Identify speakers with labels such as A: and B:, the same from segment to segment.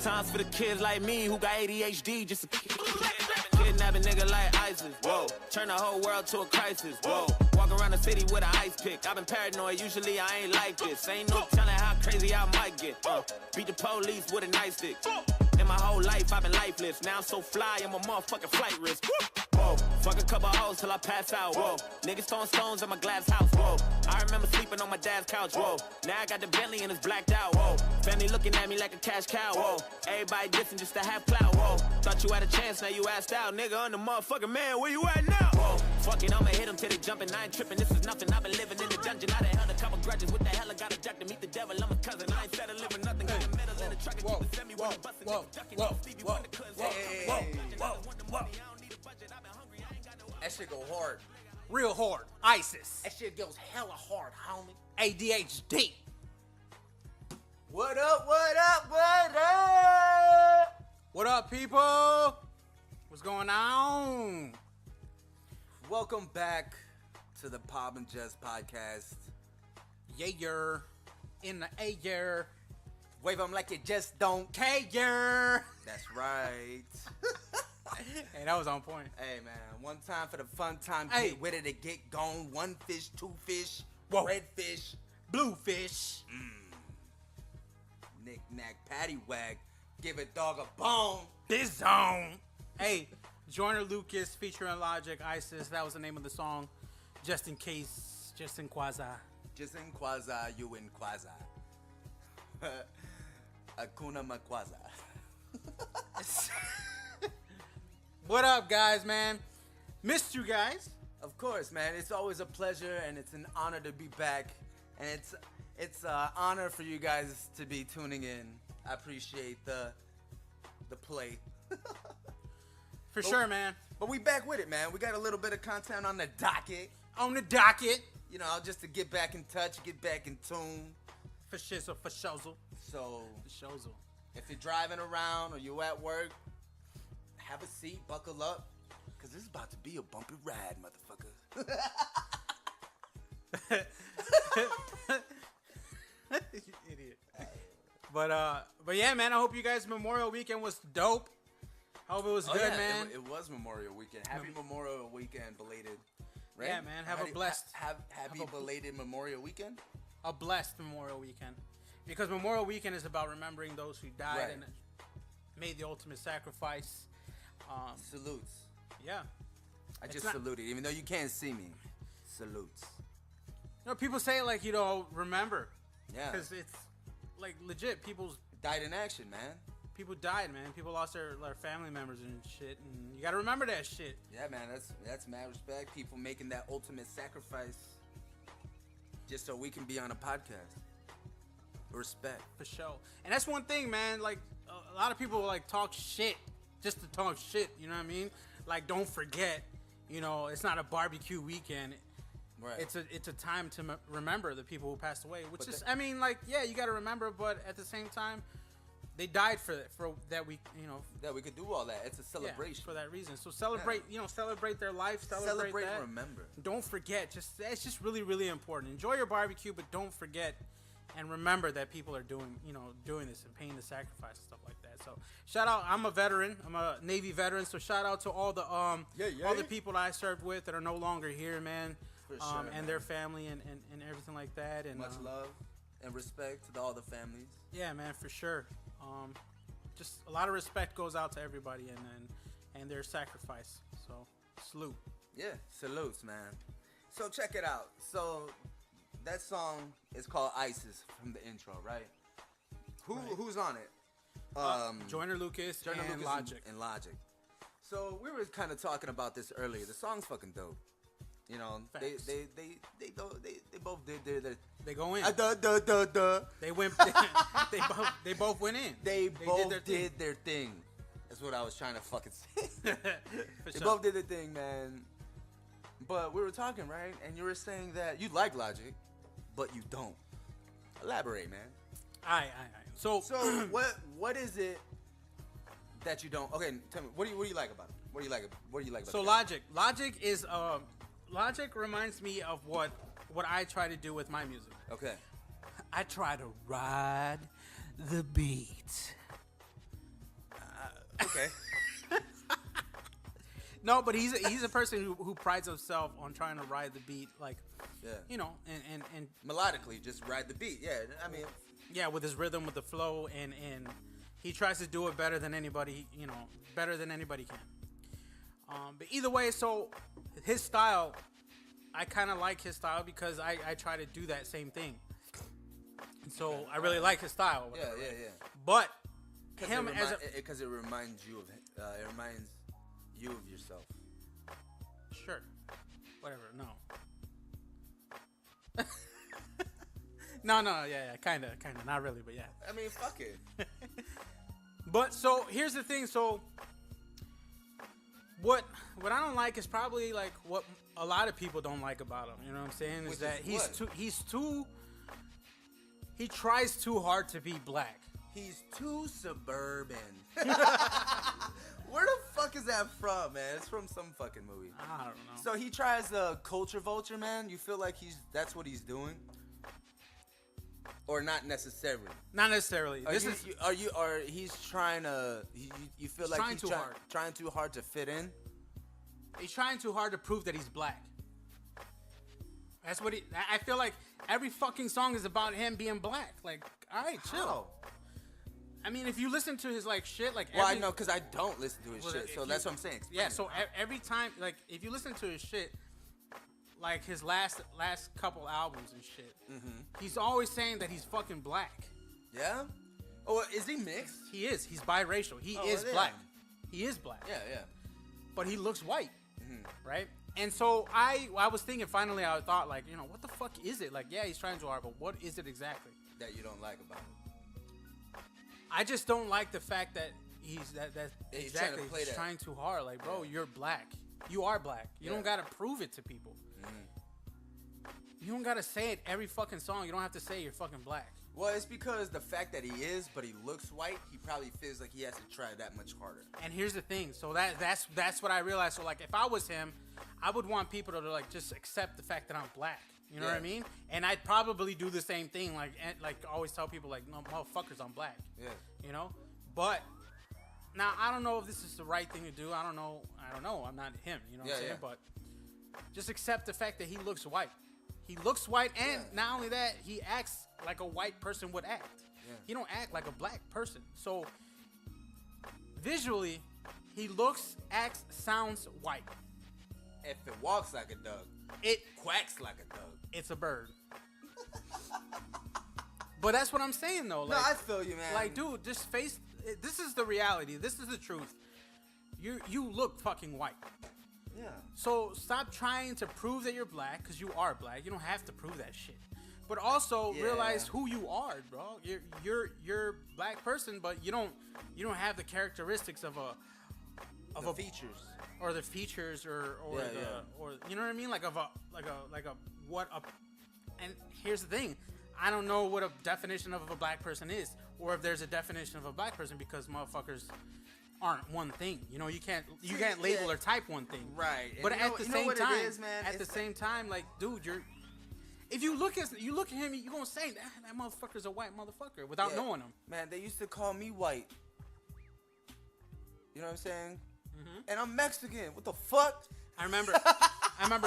A: Times for the kids like me who got ADHD just to kidnap a nigga like ISIS. Whoa. Turn the whole world to a crisis. Whoa. Walk around the city with an ice pick. I've been paranoid, usually I ain't like this. Ain't no telling how crazy I might get. Beat the police with a nightstick. In my whole life, I've been lifeless. Now I'm so fly, I'm a motherfucking flight risk. Whoa. Fuck a couple hoes till I pass out. Whoa. Niggas throwing stones at my glass house. Whoa. I remember sleeping on my dad's couch. Whoa. Now I got the Bentley and it's blacked out. Whoa. Family looking at me like a cash cow. Whoa. Everybody dissing just to have clout. Whoa. Thought you had a chance, now you asked out. Nigga, I'm the motherfucking man. Where you at now? Whoa. Fuck it, I'ma hit them till they jumping. I ain't tripping. This is nothing. I've been living in the dungeon. I done held a couple grudges. What the hell? I got a duck to meet the devil. I'm a cousin. I ain't settling for nothing. Got the middle in the truck and keep it semi with the bustin'.
B: That shit go hard.
C: Real hard. ISIS.
B: That shit goes hella hard, homie.
C: ADHD.
B: What up, what up, what up?
C: What up, people? What's going on?
B: Welcome back to the Pop and Just podcast.
C: Yeah, you're in the air.
B: Wave them like you just don't
C: care.
B: That's right.
C: Hey, that was on point.
B: Hey, man. One time for the fun time.
C: Hey.
B: Get with it to get gone. One fish, two fish,
C: Whoa.
B: red fish,
C: Blue fish.
B: knick knack, patty wag. Give a dog a bone.
C: This zone. Hey, Joyner Lucas featuring Logic, ISIS. That was the name of the song. Just in case, just in quasi.
B: Just in quasi, you in quasi. Akuna Makwaza.
C: What up, guys, man? Missed you guys.
B: Of course, man. It's always a pleasure and it's an honor to be back. And it's an honor for you guys to be tuning in. I appreciate the play.
C: For sure, man.
B: But we back with it, man. We got a little bit of content on the docket.
C: On the docket.
B: You know, just to get back in touch, get back in tune.
C: For shizzle, for shozzle.
B: So,
C: For shozzle.
B: if you're driving around or you at work, have a seat, buckle up, because this is about to be a bumpy ride, motherfucker.
C: You idiot. But yeah, man, I hope you guys' Memorial Weekend was dope. Hope it was good,
B: yeah,
C: man.
B: It was Memorial Weekend. Happy Memorial Weekend, belated. Right?
C: Yeah, man. Happy
B: belated Memorial Weekend.
C: A blessed Memorial Weekend. Because Memorial Weekend is about remembering those who died
B: Right.
C: and made the ultimate sacrifice.
B: Salutes.
C: Yeah.
B: I
C: It's
B: just
C: not-
B: saluted, even though you can't see me. Salutes.
C: You know, people say, like, remember.
B: Yeah.
C: Because it's, like, legit. People
B: Died in action, man.
C: died, man. People lost their family members and shit. And you got to remember that shit.
B: Yeah, man. That's mad respect. People making that ultimate sacrifice just so we can be on a podcast. Respect.
C: For sure. And that's one thing, man. Like, a lot of people, like, talk shit just to talk shit. You know what I mean? Like, don't forget, it's not a barbecue weekend.
B: Right.
C: It's a time to remember the people who passed away. Which
B: But
C: is, yeah, you got to remember. But at the same time, they died for that we,
B: that we could do all that. It's a celebration.
C: for that reason. So celebrate, celebrate their life. Celebrate that.
B: and remember.
C: Don't forget. It's just really, really important. Enjoy your barbecue, but don't forget and remember that people are doing this and paying the sacrifice and stuff like that. So shout out. I'm a veteran. I'm a Navy veteran. So shout out to all the all the people that I served with that are no longer here, man.
B: For sure, man.
C: And their family and everything like that. And
B: Much love and respect to all the families.
C: yeah, man, for sure. Just a lot of respect goes out to everybody and their sacrifice. So salute.
B: Yeah, salutes, man. So check it out. So that song is called ISIS from the intro, right? Who's on it?
C: Joyner Lucas
B: Joyner
C: and
B: Lucas
C: Logic.
B: and Logic. So we were kind of talking about this earlier. The song's fucking dope.
C: Facts.
B: They both did their
C: They go in.
B: duh.
C: They went. They both went in.
B: They both
C: their thing.
B: did their thing. That's what I was trying to fucking say.
C: For
B: They
C: sure.
B: both did their thing, man. But we were talking, right? And you were saying that you like Logic, but you don't. Elaborate, man.
C: Aye. So
B: what is it that you don't? Okay, tell me. What do you like about it? What do you like about
C: So
B: the guy?
C: Logic is Logic reminds me of what I try to do with my music.
B: Okay.
C: I try to ride the beat.
B: Okay.
C: No, but he's a person who prides himself on trying to ride the beat, like,
B: Yeah.
C: you know, and
B: Melodically, just ride the beat. Yeah, I mean,
C: yeah, with his rhythm, with the flow, and he tries to do it better than anybody, you know, better than anybody can. But either way, so his style, I kind of like his style because I try to do that same thing. And so I really like his style.
B: yeah.
C: But
B: Because
C: him as a
B: because it reminds you of yourself.
C: sure, whatever. No, yeah, kind of, not really, but yeah.
B: I mean, fuck it.
C: But so here's the thing. So what I don't like is probably like what a lot of people don't like about him. You know what I'm saying? Is that he tries too hard to be black.
B: He's too suburban. Where the fuck is that from, man? It's from some fucking movie.
C: I don't know.
B: So he tries the culture vulture, man. You feel like that's what he's doing, or not necessarily?
C: Not necessarily.
B: He's trying to? You feel like he's trying too hard to fit in?
C: He's trying too hard to prove that he's black. That's what I feel like every fucking song is about him being black. Like, all right, chill.
B: How?
C: I mean, if you listen to his like shit, like
B: I know because I don't listen to his shit, so that's what I'm saying. Explain
C: yeah, so every time, like, if you listen to his shit, like his last couple albums and shit, he's always saying that he's fucking black.
B: Yeah. Oh, is he mixed?
C: He is. He's biracial. He is black. He is black.
B: Yeah.
C: But he looks white, right? And so I was thinking. Finally, I thought, like, you know, what the fuck is it? Like, yeah, he's trying too hard, but what is it exactly
B: that you don't like about him?
C: I just don't like the fact that he's
B: exactly
C: trying too hard. Like, bro, you're black. You are black. You don't gotta prove it to people. You don't gotta say it every fucking song. You don't have to say you're fucking black.
B: Well, it's because the fact that he is, but he looks white, he probably feels like he has to try that much harder.
C: And here's the thing. So that's what I realized. So like, if I was him, I would want people to like just accept the fact that I'm black. You know what I mean? And I'd probably do the same thing. Like always tell people like, no, motherfuckers, I'm black.
B: Yeah.
C: You know? But now I don't know if this is the right thing to do. I don't know. I'm not him. You know what I'm saying? But just accept the fact that he looks white. He looks white, and not only that, he acts like a white person would act. Yeah. He don't act like a black person. So visually, he looks, acts, sounds white.
B: If it walks like a dog,
C: it
B: quacks like a dog.
C: It's a bird. But that's what I'm saying, though. Like,
B: no, I feel you, man.
C: Like, dude, just face. This is the reality. This is the truth. You look fucking white.
B: Yeah.
C: So stop trying to prove that you're black, because you are black. You don't have to prove that shit. But also realize who you are, bro. You're a black person, but you don't have the characteristics of a
B: features.
C: Or the features, or you know what I mean, like and here's the thing, I don't know what a definition of a black person is, or if there's a definition of a black person, because motherfuckers aren't one thing. You know, you can't label or type one thing,
B: right?
C: But at the same time, like, dude, if you look at him, you're gonna say that motherfucker's a white motherfucker without knowing him.
B: Man, they used to call me white. You know what I'm saying? And I'm Mexican. What the fuck?
C: I remember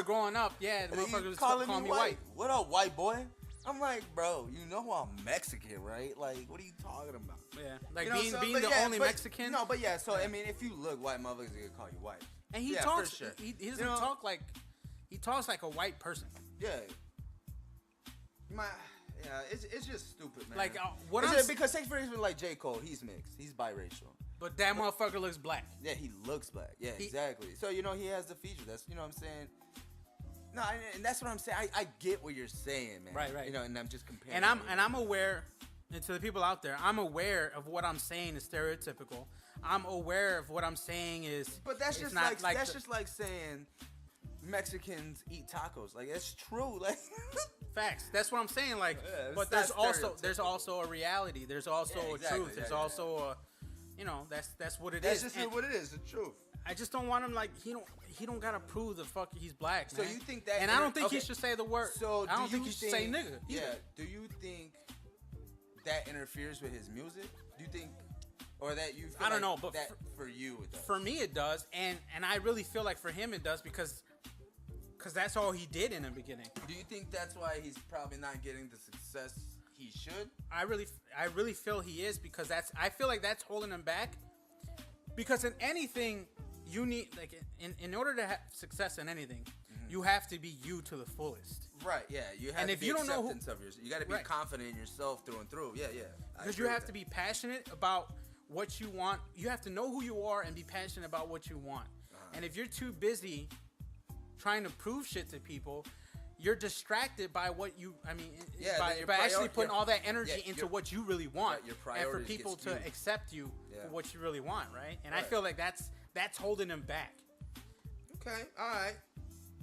C: growing up. Yeah, the motherfuckers was calling me white.
B: What up, white boy? I'm like, bro, you know I'm Mexican, right? Like, what are you talking about?
C: Yeah, like being the only Mexican.
B: No, but yeah. So I mean, if you look white, motherfuckers are gonna call you white.
C: And he talks. For sure. He doesn't talk like. He talks like a white person.
B: Yeah. It's just stupid, man.
C: Like
B: because take for instance, like J. Cole, he's mixed, he's biracial.
C: But that motherfucker looks black.
B: Yeah, he looks black. Yeah, exactly. So, you know, he has the feature. That's, you know what I'm saying? No, and that's what I'm saying. I get what you're saying, man.
C: Right.
B: You know, and I'm just comparing.
C: And I'm aware, and to the people out there, I'm aware of what I'm saying is stereotypical. I'm aware of what I'm saying is.
B: But that's just just like saying Mexicans eat tacos. Like, that's true. Like.
C: Facts. That's what I'm saying. Like, but there's also a reality. There's also a truth. There's also a. You know, that's what it is.
B: That's just what it is. The truth.
C: I just don't want him like he don't gotta prove the fuck he's black.
B: So
C: man.
B: you think that?
C: And I don't think he should say the word.
B: So
C: I don't think he should say nigga.
B: Yeah. Do you think that interferes with his music? Do you think? or that you? Feel
C: I don't
B: like
C: know, but
B: that for you it does.
C: For me, it does, and I really feel like for him it does because that's all he did in the beginning.
B: Do you think that's why he's probably not getting the success he should?
C: I really feel he is because I feel like that's holding him back. Because in anything, you need like in order to have success in anything, you have to be you to the fullest.
B: Right. Yeah. You have
C: And
B: to
C: if
B: be
C: you don't know
B: acceptance of yourself. You got to be
C: Right.
B: confident in yourself through and through. Yeah. Yeah.
C: Because you have to be passionate about what you want. You have to know who you are and be passionate about what you want. And if you're too busy trying to prove shit to people, you're distracted by what you. I mean,
B: Yeah,
C: by actually putting all that energy
B: yeah,
C: into
B: your-
C: what you really want,
B: right, your
C: and for
B: priorities get
C: people to
B: skewed.
C: accept you
B: Yeah.
C: for what you really want, right? And I
B: Right.
C: feel like that's holding him back.
B: Okay. All right.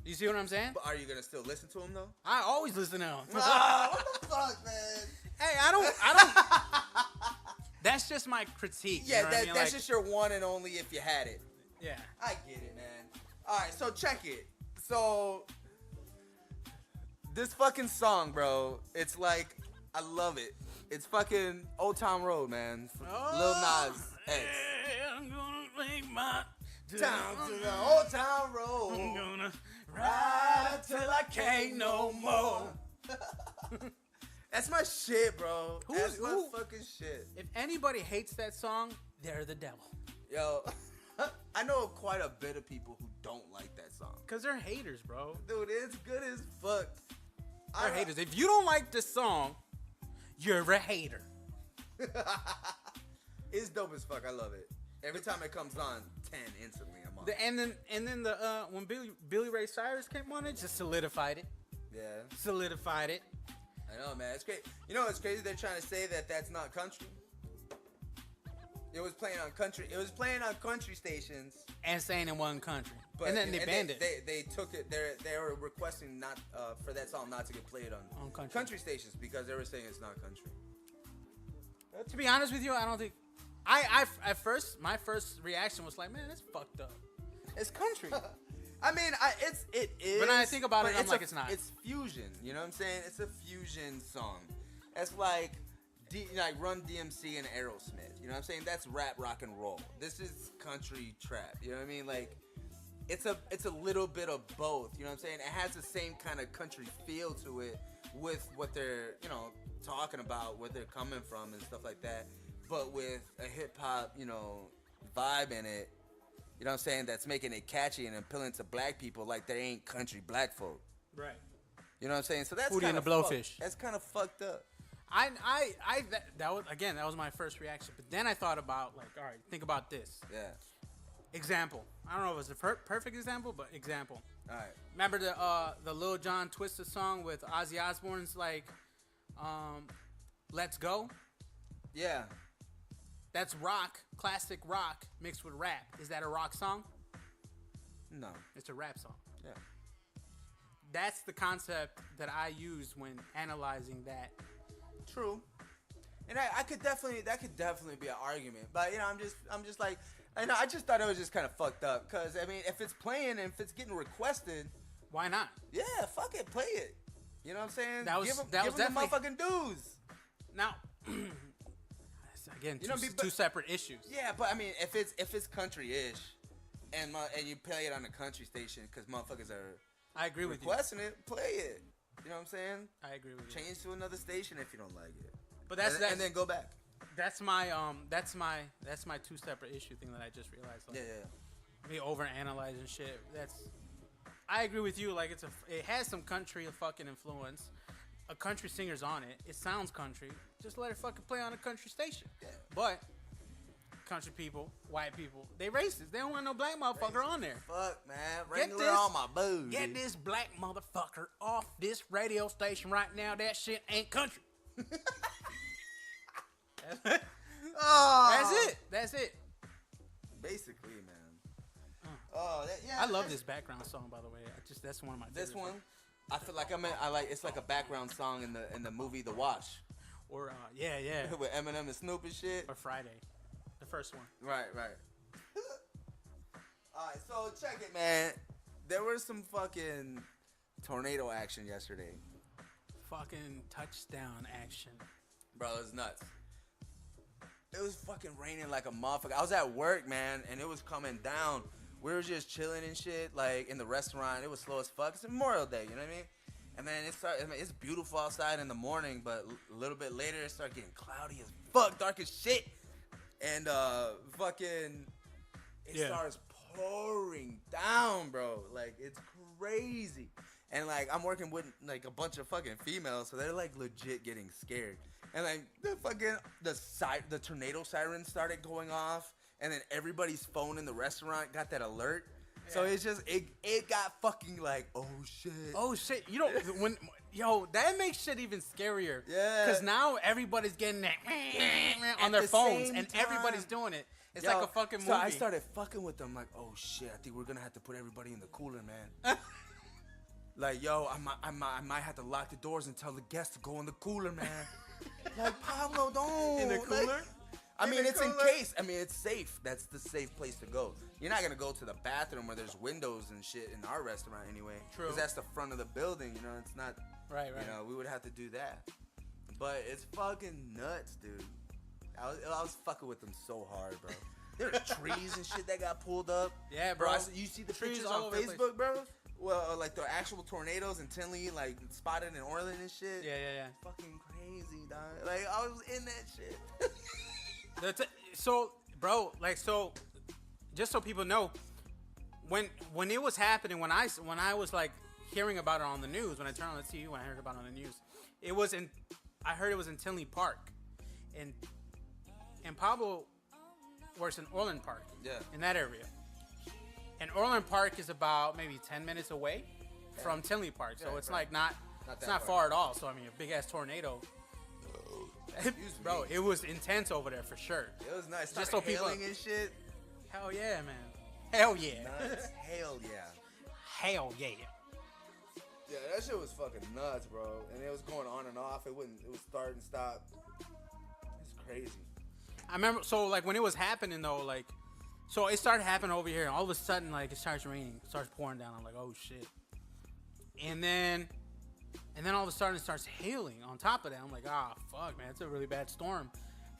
C: You see what I'm saying?
B: But are you gonna still listen to him though?
C: I always listen to him.
B: Ah, what the fuck, man?
C: Hey, I don't. That's just my critique.
B: Yeah,
C: you know what I mean?
B: that's
C: Like,
B: just your one and only if you had it.
C: yeah.
B: I get it, man. All right, so check it. So this fucking song, bro, it's like I love it. It's fucking Old Town Road, man. Lil Nas X.
C: I'm gonna make my
B: Down to the Old Town Road.
C: I'm gonna ride till I can't no more.
B: That's my shit, bro. That's my
C: who-
B: fucking shit.
C: If anybody hates that song, they're the devil.
B: Yo, I know quite a bit of people who don't like that song.
C: Cause they're haters, bro.
B: Dude, it's good as fuck.
C: They're haters. If you don't like this song, you're a hater.
B: It's dope as fuck. I love it. Every time it comes on, 10 instantly. I'm on.
C: And then when Billy Ray Cyrus came on, it just solidified it.
B: Yeah.
C: Solidified it.
B: I know, man. It's great. You know what's crazy? They're trying to say that that's not country. It was playing on country. It was playing on country stations.
C: And saying in one country.
B: But
C: And then they banned it.
B: They took it. They were requesting not for that song not to get played on
C: country.
B: stations because they were saying it's not country.
C: To be honest with you, I don't think. I at first my first reaction was like, man, that's fucked up. It's country.
B: I mean, it is.
C: When I think about it,
B: but
C: I'm like, it's not.
B: It's fusion. You know what I'm saying? It's a fusion song. It's like like Run DMC and Aerosmith. You know what I'm saying? That's rap, rock and roll. This is country trap. You know what I mean? Like, it's a little bit of both. You know what I'm saying? It has the same kind of country feel to it with what they're talking about, where they're coming from and stuff like that. But with a hip hop vibe in it. You know what I'm saying? That's making it catchy and appealing to black people like they ain't country black folk.
C: Right.
B: You know what I'm saying? So that's
C: Hootie and
B: kind
C: the
B: of
C: Blowfish.
B: That's kind of fucked up.
C: That was my first reaction. But then I thought about like, all right, think about this.
B: Yeah.
C: Example. I don't know if it's a perfect example, but example.
B: All right.
C: Remember the Lil Jon Twisted song with Ozzy Osbourne's like, "Let's Go."
B: Yeah.
C: That's rock, classic rock mixed with rap. Is that a rock song?
B: No.
C: It's a rap song.
B: Yeah.
C: That's the concept that I use when analyzing that.
B: True. And that could definitely be an argument. But I'm just like, I just thought it was just kind of fucked up. Cause I mean, if it's playing and if it's getting requested,
C: Why not?
B: yeah, fuck it, play it. You know what I'm saying?
C: That was
B: give them
C: definitely
B: the motherfucking dues.
C: Now, again, two separate issues.
B: Yeah, but I mean, if it's country-ish, and you play it on a country station because motherfuckers are
C: I agree with you.
B: requesting it, play it. You know what I'm saying?
C: I agree with you.
B: Change to another station if you don't like it.
C: But
B: and then go back.
C: That's my two separate issue thing that I just realized. Like,
B: Yeah.
C: Me over analyzing shit. I agree with you. Like it has some country fucking influence. A country singer's on it. It sounds country. Just let it fucking play on a country station.
B: Yeah.
C: But country people, white people, they racist. They don't want no black motherfucker on there.
B: Fuck, man.
C: Get
B: Wrangler
C: this-
B: on my booty.
C: Get this black motherfucker off this radio station right now. That shit ain't country.
B: Oh,
C: That's it.
B: Basically, man. Oh,
C: I love this background song, by the way. That's one of my
B: This
C: favorites.
B: one, I feel like it's like a background song in the movie The Watch.
C: Or yeah.
B: With Eminem and Snoop and shit.
C: Or Friday, the first one.
B: Right. Alright, so check it, man. There was some fucking tornado action yesterday.
C: Fucking touchdown action.
B: Bro, it's nuts. it was fucking raining like a motherfucker. I was at work, man, and it was coming down. We were just chilling and shit, like, in the restaurant. It was slow as fuck. It's Memorial Day, you know what I mean? And then it's beautiful outside in the morning, but a little bit later, it started getting cloudy as fuck, dark as shit. And, it starts pouring down, bro. Like, it's crazy. And, like, I'm working with, like, a bunch of fucking females, so they're, like, legit getting scared. And, like, the tornado siren started going off. And then everybody's phone in the restaurant got that alert. Yeah. So it's just, it got fucking like, oh shit.
C: Oh shit. You know, that makes shit even scarier.
B: Yeah.
C: Because now everybody's getting that on their phones and everybody's doing it. It's like a fucking movie.
B: So I started fucking with them like, oh shit, I think we're going to have to put everybody in the cooler, man. Like, yo, I might have to lock the doors and tell the guests to go in the cooler, man. Like, Pablo, don't.
C: In the cooler?
B: Like, I mean, it's in case. I mean, it's safe. That's the safe place to go. You're not going to go to the bathroom where there's windows and shit in our restaurant anyway.
C: True.
B: Because that's the front of the building, you know. It's not,
C: right.
B: You know, we would have to do that. But it's fucking nuts, dude. I was fucking with them so hard, bro. There are trees and shit that got pulled up.
C: Yeah, bro.
B: You see the
C: trees
B: pictures
C: all
B: on
C: over
B: Facebook, bro? Well, like the actual tornadoes in Tinley, like spotted in Orland and shit.
C: Yeah.
B: Fucking crazy, dog. Like, I was in that shit.
C: So, bro, like, so, just so people know, when it was happening, when I was like hearing about it on the news, when I turned on the TV, when I heard about it on the news, I heard it was in Tinley Park, and Pablo works in Orland Park, in that area, and Orland Park is about maybe 10 minutes away from Tinley Park, so it's like not far at all. So I mean, a big ass tornado. Bro, it was intense over there for sure.
B: It was nice.
C: Just so people
B: and shit.
C: Hell yeah, man. Hell yeah.
B: Nuts. Hell yeah.
C: Hell yeah.
B: Yeah, that shit was fucking nuts, bro. And it was going on and off. It was start and stop. It's crazy.
C: I remember, so like when it was happening though, like, so it started happening over here, and all of a sudden, like, it starts raining, it starts pouring down. I'm like, oh shit. And then all of a sudden it starts hailing on top of that. I'm like, ah, fuck, man, it's a really bad storm.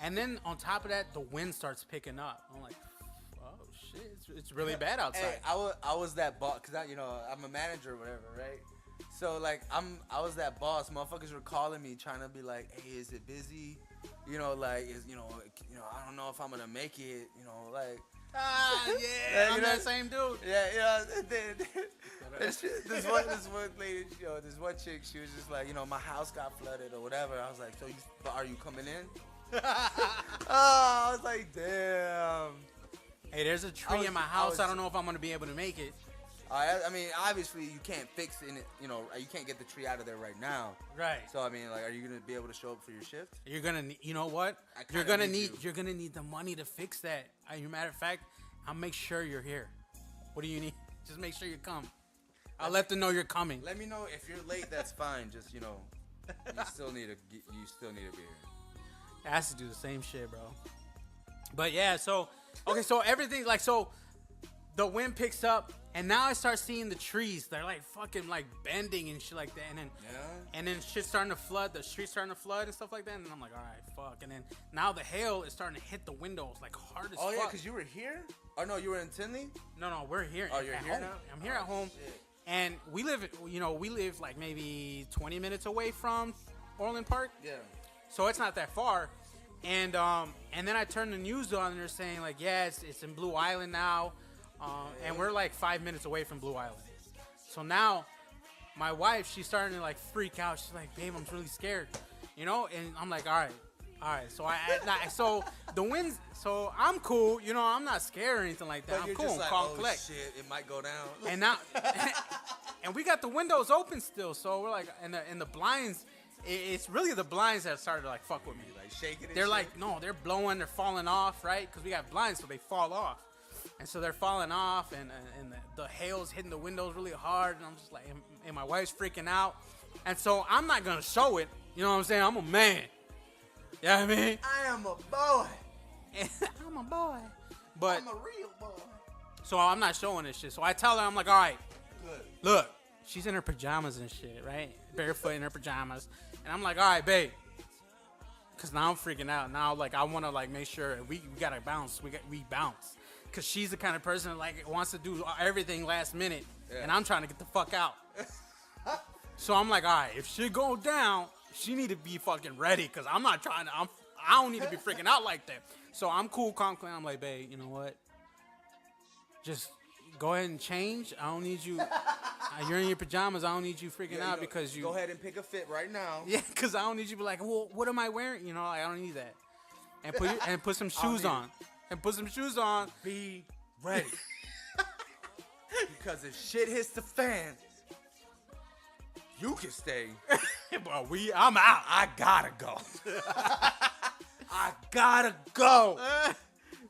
C: And then on top of that, the wind starts picking up. I'm like, oh shit, it's really bad outside.
B: Hey, I was that boss, cause I'm a manager or whatever, right? So like I was that boss. Motherfuckers were calling me trying to be like, hey, is it busy? You know, like, I don't know if I'm gonna make it. You know, like.
C: Yeah, I'm that same dude.
B: Yeah. This one lady, this one chick, she was just like, my house got flooded or whatever. I was like, so are you coming in? I was like, damn.
C: Hey, there's a tree in my house. I don't know if I'm gonna be able to make it.
B: I mean, obviously you can't fix it. You can't get the tree out of there right now.
C: Right.
B: So I mean, like, are you gonna be able to show up for your shift?
C: You're gonna need. You know what? You're gonna need the money to fix that. As a matter of fact, I'll make sure you're here. What do you need? Just make sure you come. I'll let them know you're coming.
B: Let me know if you're late. That's fine. Just you still need to be here.
C: It has to do the same shit, bro. But yeah, so everything like so. The wind picks up, and now I start seeing the trees. They're like fucking like bending and shit like that. And then shit's starting to flood. The street's starting to flood and stuff like that. And I'm like, all right, fuck. And then now the hail is starting to hit the windows like hard as fuck.
B: Oh yeah, because you were here? Oh no, you were in Tinley?
C: No, we're here.
B: Oh, you're here
C: home.
B: now?
C: I'm here at home.
B: Shit.
C: And we live like maybe 20 minutes away from Orland Park.
B: Yeah.
C: So it's not that far. And then I turned the news on, and they're saying like, yeah, it's in Blue Island now. And we're like 5 minutes away from Blue Island. So now my wife, she's starting to like freak out. She's like, babe, I'm really scared, and I'm like, all right. So so the winds, so I'm cool, I'm not scared or anything like that.
B: But
C: I'm cool,
B: just like,
C: calm, collect.
B: Shit, it might go down.
C: And now, and we got the windows open still. So we're like, and the blinds, it's really the blinds that started to like fuck with me.
B: Like shaking.
C: They're like, no, they're blowing, they're falling off, right? Because we got blinds, so they fall off. And so they're falling off, and the hail's hitting the windows really hard, and I'm just like, and my wife's freaking out. And so I'm not going to show it. You know what I'm saying? I'm a man. You know what I mean?
B: I am a boy.
C: I'm a boy. But
B: I'm a real boy.
C: So I'm not showing this shit. So I tell her, I'm like, all right,
B: good.
C: Look, she's in her pajamas and shit, right? Barefoot in her pajamas. And I'm like, all right, babe, Cause now I'm freaking out. Now like I want to like make sure we gotta bounce. We bounce. Cause she's the kind of person that like wants to do everything last minute, and I'm trying to get the fuck out. So I'm like, all right, if shit go down, she need to be fucking ready. Cause I'm not trying to. I don't need to be freaking out like that. So I'm cool, calm, clean. I'm like, babe, you know what? Just go ahead and change. I don't need you. You're in your pajamas. I don't need you freaking out because you.
B: Go ahead and pick a fit right now.
C: Yeah, because I don't need you to be like, well, what am I wearing? You know, like, I don't need that. And put some shoes on. And put some shoes on.
B: Be ready. Because if shit hits the fan, you can stay.
C: But I'm out.
B: I gotta go. I gotta go.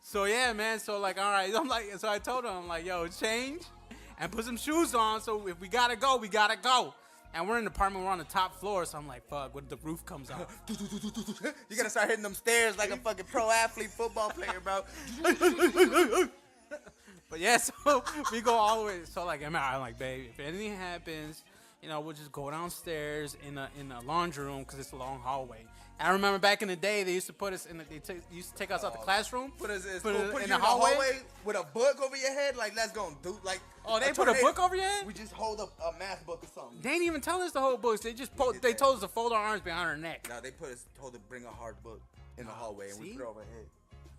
C: So yeah, man. So like, all right. I'm like, so I told him, I'm like, yo, change and put some shoes on. So if we gotta go, we gotta go. And we're in the apartment. We're on the top floor. So I'm like, fuck. What if the roof comes off?
B: You gotta start hitting them stairs like a fucking pro athlete football player, bro.
C: But yeah, so we go all the way. So like, I'm like, babe, if anything happens, you know, we'll just go downstairs in the laundry room because it's a long hallway. And I remember back in the day, they used to put us in. Used to take us out the classroom.
B: Put us
C: put
B: you
C: in
B: in
C: the
B: the
C: hallway
B: with a book over your head. Like, let's go do like.
C: Oh, they put a book over your head?
B: We just hold up a math book or something.
C: They didn't even tell us the whole books. They just they told us to fold our arms behind our neck.
B: No, they told us to bring a hard book in the hallway, and we put it over our head.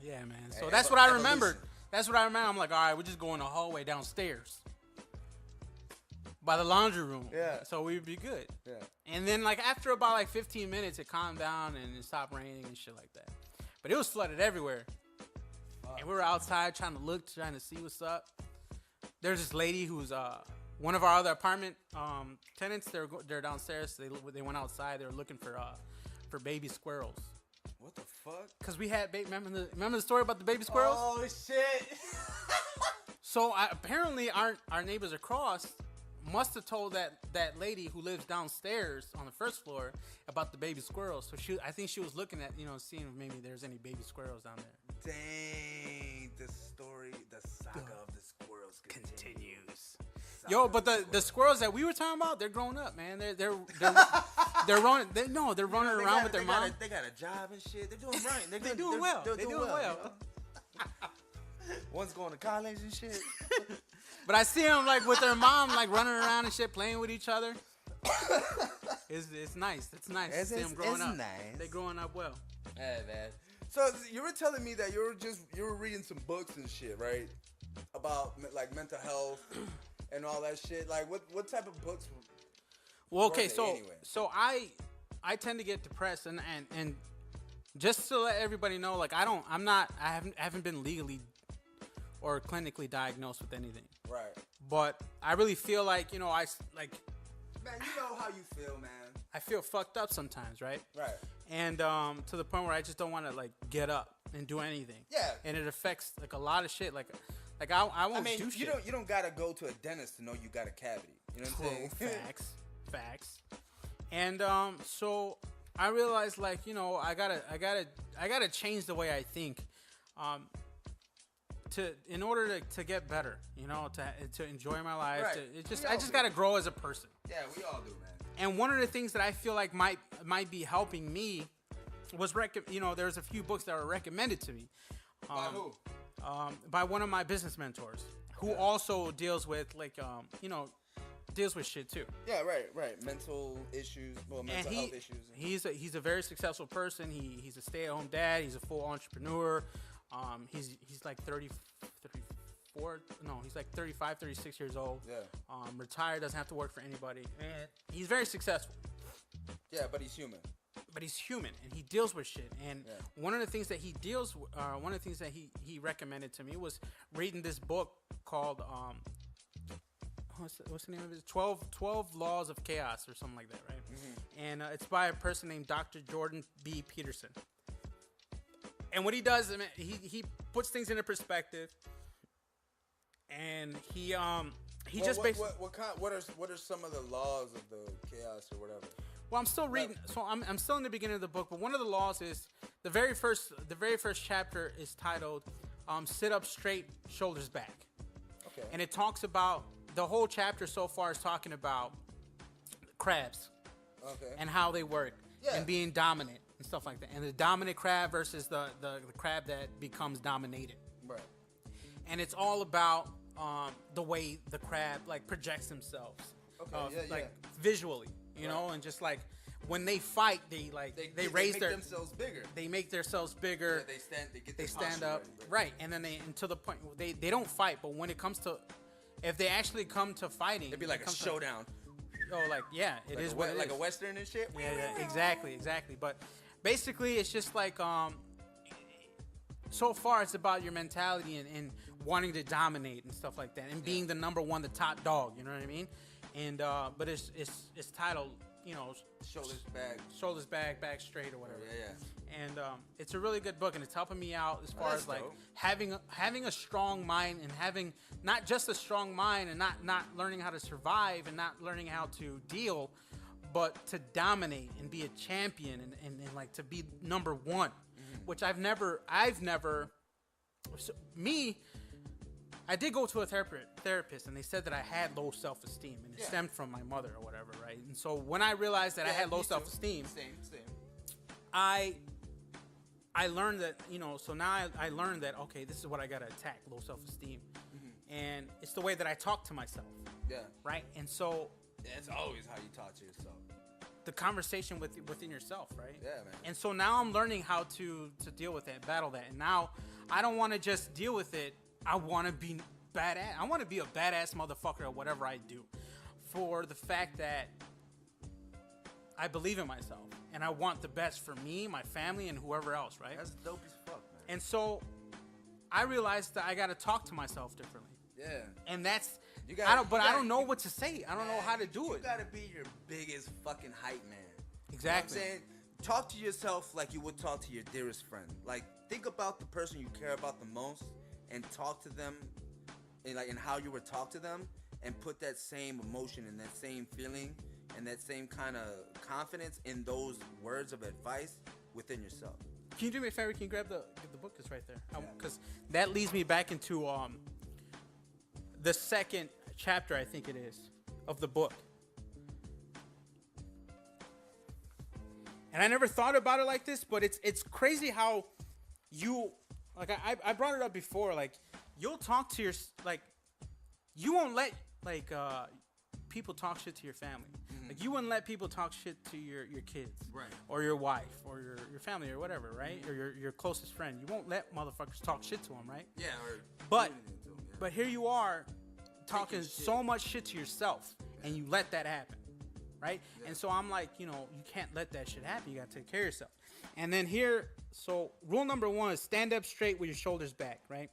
C: Yeah, man. So that's what I remembered. That's what I remember. I'm like, all right, we're just going the hallway downstairs by the laundry room.
B: Yeah.
C: So we'd be good.
B: Yeah.
C: And then like after about like 15 minutes, it calmed down and it stopped raining and shit like that. But it was flooded everywhere. And we were outside trying to see what's up. There's this lady who's one of our other apartment tenants. They're downstairs. They went outside. They were looking for baby squirrels.
B: What the fuck?
C: Cause we had remember the story about the baby squirrels?
B: Oh shit!
C: So apparently our neighbors across must have told that lady who lives downstairs on the first floor about the baby squirrels. So I think she was looking at seeing if maybe there's any baby squirrels down there.
B: Dang, the saga of the squirrels continues.
C: Yo, but the squirrels that we were talking about, they're grown up, man. They're running. They're running around with their mom.
B: They got a job and shit. They're doing right.
C: They're doing well. They're doing well.
B: One's going to college and shit.
C: But I see them like with their mom, like running around and shit, playing with each other. It's nice. It's nice to see them growing up.
B: Nice.
C: They're growing up well.
B: Hey, man. So you were telling me that you were reading some books and shit, right? About like mental health and all that shit. Like what type of books?
C: Well, okay,
B: anyway?
C: so I tend to get depressed and just to let everybody know, like I haven't been legally or clinically diagnosed with anything.
B: Right.
C: But I really feel like,
B: Man, you know how you feel, man.
C: I feel fucked up sometimes, right?
B: Right.
C: And to the point where I just don't want to like get up and do anything.
B: Yeah.
C: And it affects like a lot of shit. Like I won't do shit.
B: You don't gotta go to a dentist to know you got a cavity. You know what I'm saying?
C: Facts. And so I realized like, I gotta change the way I think. In order to get better, to enjoy my life.
B: Right.
C: I just gotta grow as a person.
B: Yeah, we all do, man.
C: And one of the things that I feel like might be helping me was there's a few books that were recommended to me.
B: By who?
C: By one of my business mentors, who also deals with deals with shit too.
B: Yeah, right. Mental issues, mental health issues.
C: He's a very successful person. He's a stay-at-home dad. He's a full entrepreneur. He's like 34. No, he's like 35, 36 years old.
B: Yeah.
C: Retired, doesn't have to work for anybody. And he's very successful.
B: Yeah, but he's human.
C: But he's human and he deals with shit. And one of the things that he he recommended to me was reading this book called what's the name of it? 12 Laws of Chaos or something like that, right? Mm-hmm. And it's by a person named Dr. Jordan B. Peterson. And what he does, he puts things into perspective, and he just basically.
B: What are some of the laws of the chaos or whatever?
C: Well, I'm still reading, so I'm still in the beginning of the book. But one of the laws is the very first chapter is titled "Sit Up Straight, Shoulders Back."
B: Okay.
C: And it talks about the whole chapter so far is talking about crabs.
B: Okay.
C: And how they work and being dominant. and stuff like that. And the dominant crab versus the crab that becomes dominated.
B: Right.
C: And it's all about the way the crab like projects themselves, like visually, you know, and just like when they fight, they raise
B: make themselves bigger.
C: They make themselves bigger.
B: Yeah,
C: they stand up, right? And then they, and to the point they don't fight, but when it comes to, if they actually come to fighting,
B: it'd be like a showdown.
C: Like it
B: like
C: is what it
B: like
C: is.
B: a western and shit.
C: Yeah, exactly. But basically, it's just like so far it's about your mentality and wanting to dominate and stuff like that, and being the number one, the top dog. You know what I mean? And but it's titled, you know, shoulders back straight or whatever.
B: Yeah.
C: And it's a really good book, and it's helping me out as far as like
B: dope.
C: having a strong mind, and having not just a strong mind, and not learning how to survive and not learning how to deal, but to dominate and be a champion and like to be number one, which I've never. I did go to a therapist, and they said that I had low self-esteem, and it stemmed from my mother or whatever, right? And so when I realized that I had low self-esteem,
B: same.
C: I learned that, you know, so now I learned that, okay, this is what I got to attack, low self-esteem. And it's the way that I talk to myself.
B: Yeah.
C: Right? And so...
B: It's always how you talk to yourself.
C: The conversation within yourself, right?
B: Yeah, man.
C: And so now I'm learning how to deal with that, battle that. And now I don't want to just deal with it. I want to be badass. I want to be a badass motherfucker at whatever I do, for the fact that I believe in myself and I want the best for me, my family, and whoever else, right?
B: That's dope as fuck, man.
C: And so I realized that I got to talk to myself differently.
B: Yeah.
C: And that's,
B: I
C: don't know what to say. I don't know how to do it.
B: You got to be your biggest fucking hype man.
C: Exactly.
B: You know what I'm saying? Talk to yourself like you would talk to your dearest friend. Like, think about the person you care about the most and talk to them and how you would talk to them, and put that same emotion and that same feeling and that same kind of confidence in those words of advice within yourself.
C: Can you do me a favor? Can you grab the book that's right there? Because that leads me back into the second chapter, I think it is, of the book. And I never thought about it like this, but it's crazy how you, like, I brought it up before, like, you'll talk to your, like, you won't let, like, people talk shit to your family. Like, you wouldn't let people talk shit to your kids.
B: Right.
C: Or your wife, or your family, or whatever, right? Or your closest friend. You won't let motherfuckers talk shit to them, right?
B: Yeah.
C: But here you are talking so much shit to yourself, and you let that happen, right? Yeah. And so I'm like, you know, you can't let that shit happen. You gotta take care of yourself. And then here, so rule number 1 is stand up straight with your shoulders back, right?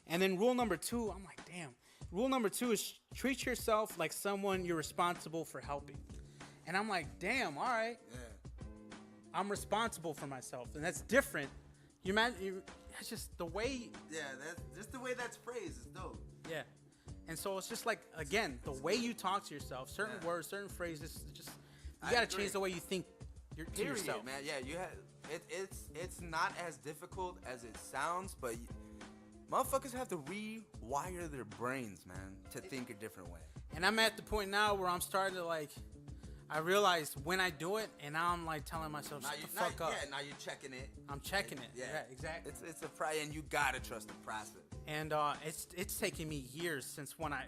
C: And then rule number 2, I'm like, damn. Rule number 2 is treat yourself like someone you're responsible for helping. And I'm like, damn, all right. Yeah. I'm responsible for myself, and that's different. That's just the way.
B: Yeah, that's just the way that's phrased is dope.
C: Yeah. And so it's just like, again, the way you talk to yourself, certain words, certain phrases, just you gotta change the way you think to yourself.
B: Man. Yeah, you have. It's not as difficult as it sounds, but motherfuckers have to rewire their brains, man, to think a different way.
C: And I'm at the point now where I'm starting to, like, I realize when I do it, and now I'm like telling myself, shut the fuck up.
B: Yeah, now you're checking it.
C: I'm checking it. Yeah, exactly.
B: It's a pride, and you gotta trust the process.
C: And it's taken me years since when I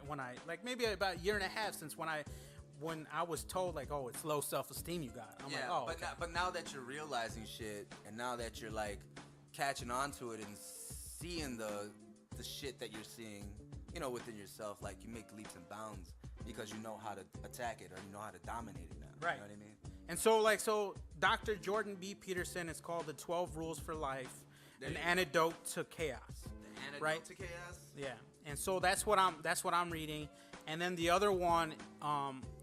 C: like maybe about a year and a half since when I was told, like, oh, it's low self-esteem you got. I'm like, oh,
B: but
C: okay.
B: but now that you're realizing shit, and now that you're like catching on to it and seeing the shit that you're seeing, you know, within yourself, like, you make leaps and bounds because you know how to attack it, or you know how to dominate it now.
C: Right.
B: You know what I mean?
C: And so Dr. Jordan B. Peterson, it's called The 12 Rules for Life, an antidote to chaos.
B: The antidote
C: right?
B: to chaos?
C: Yeah. And so that's what I'm reading. And then the other one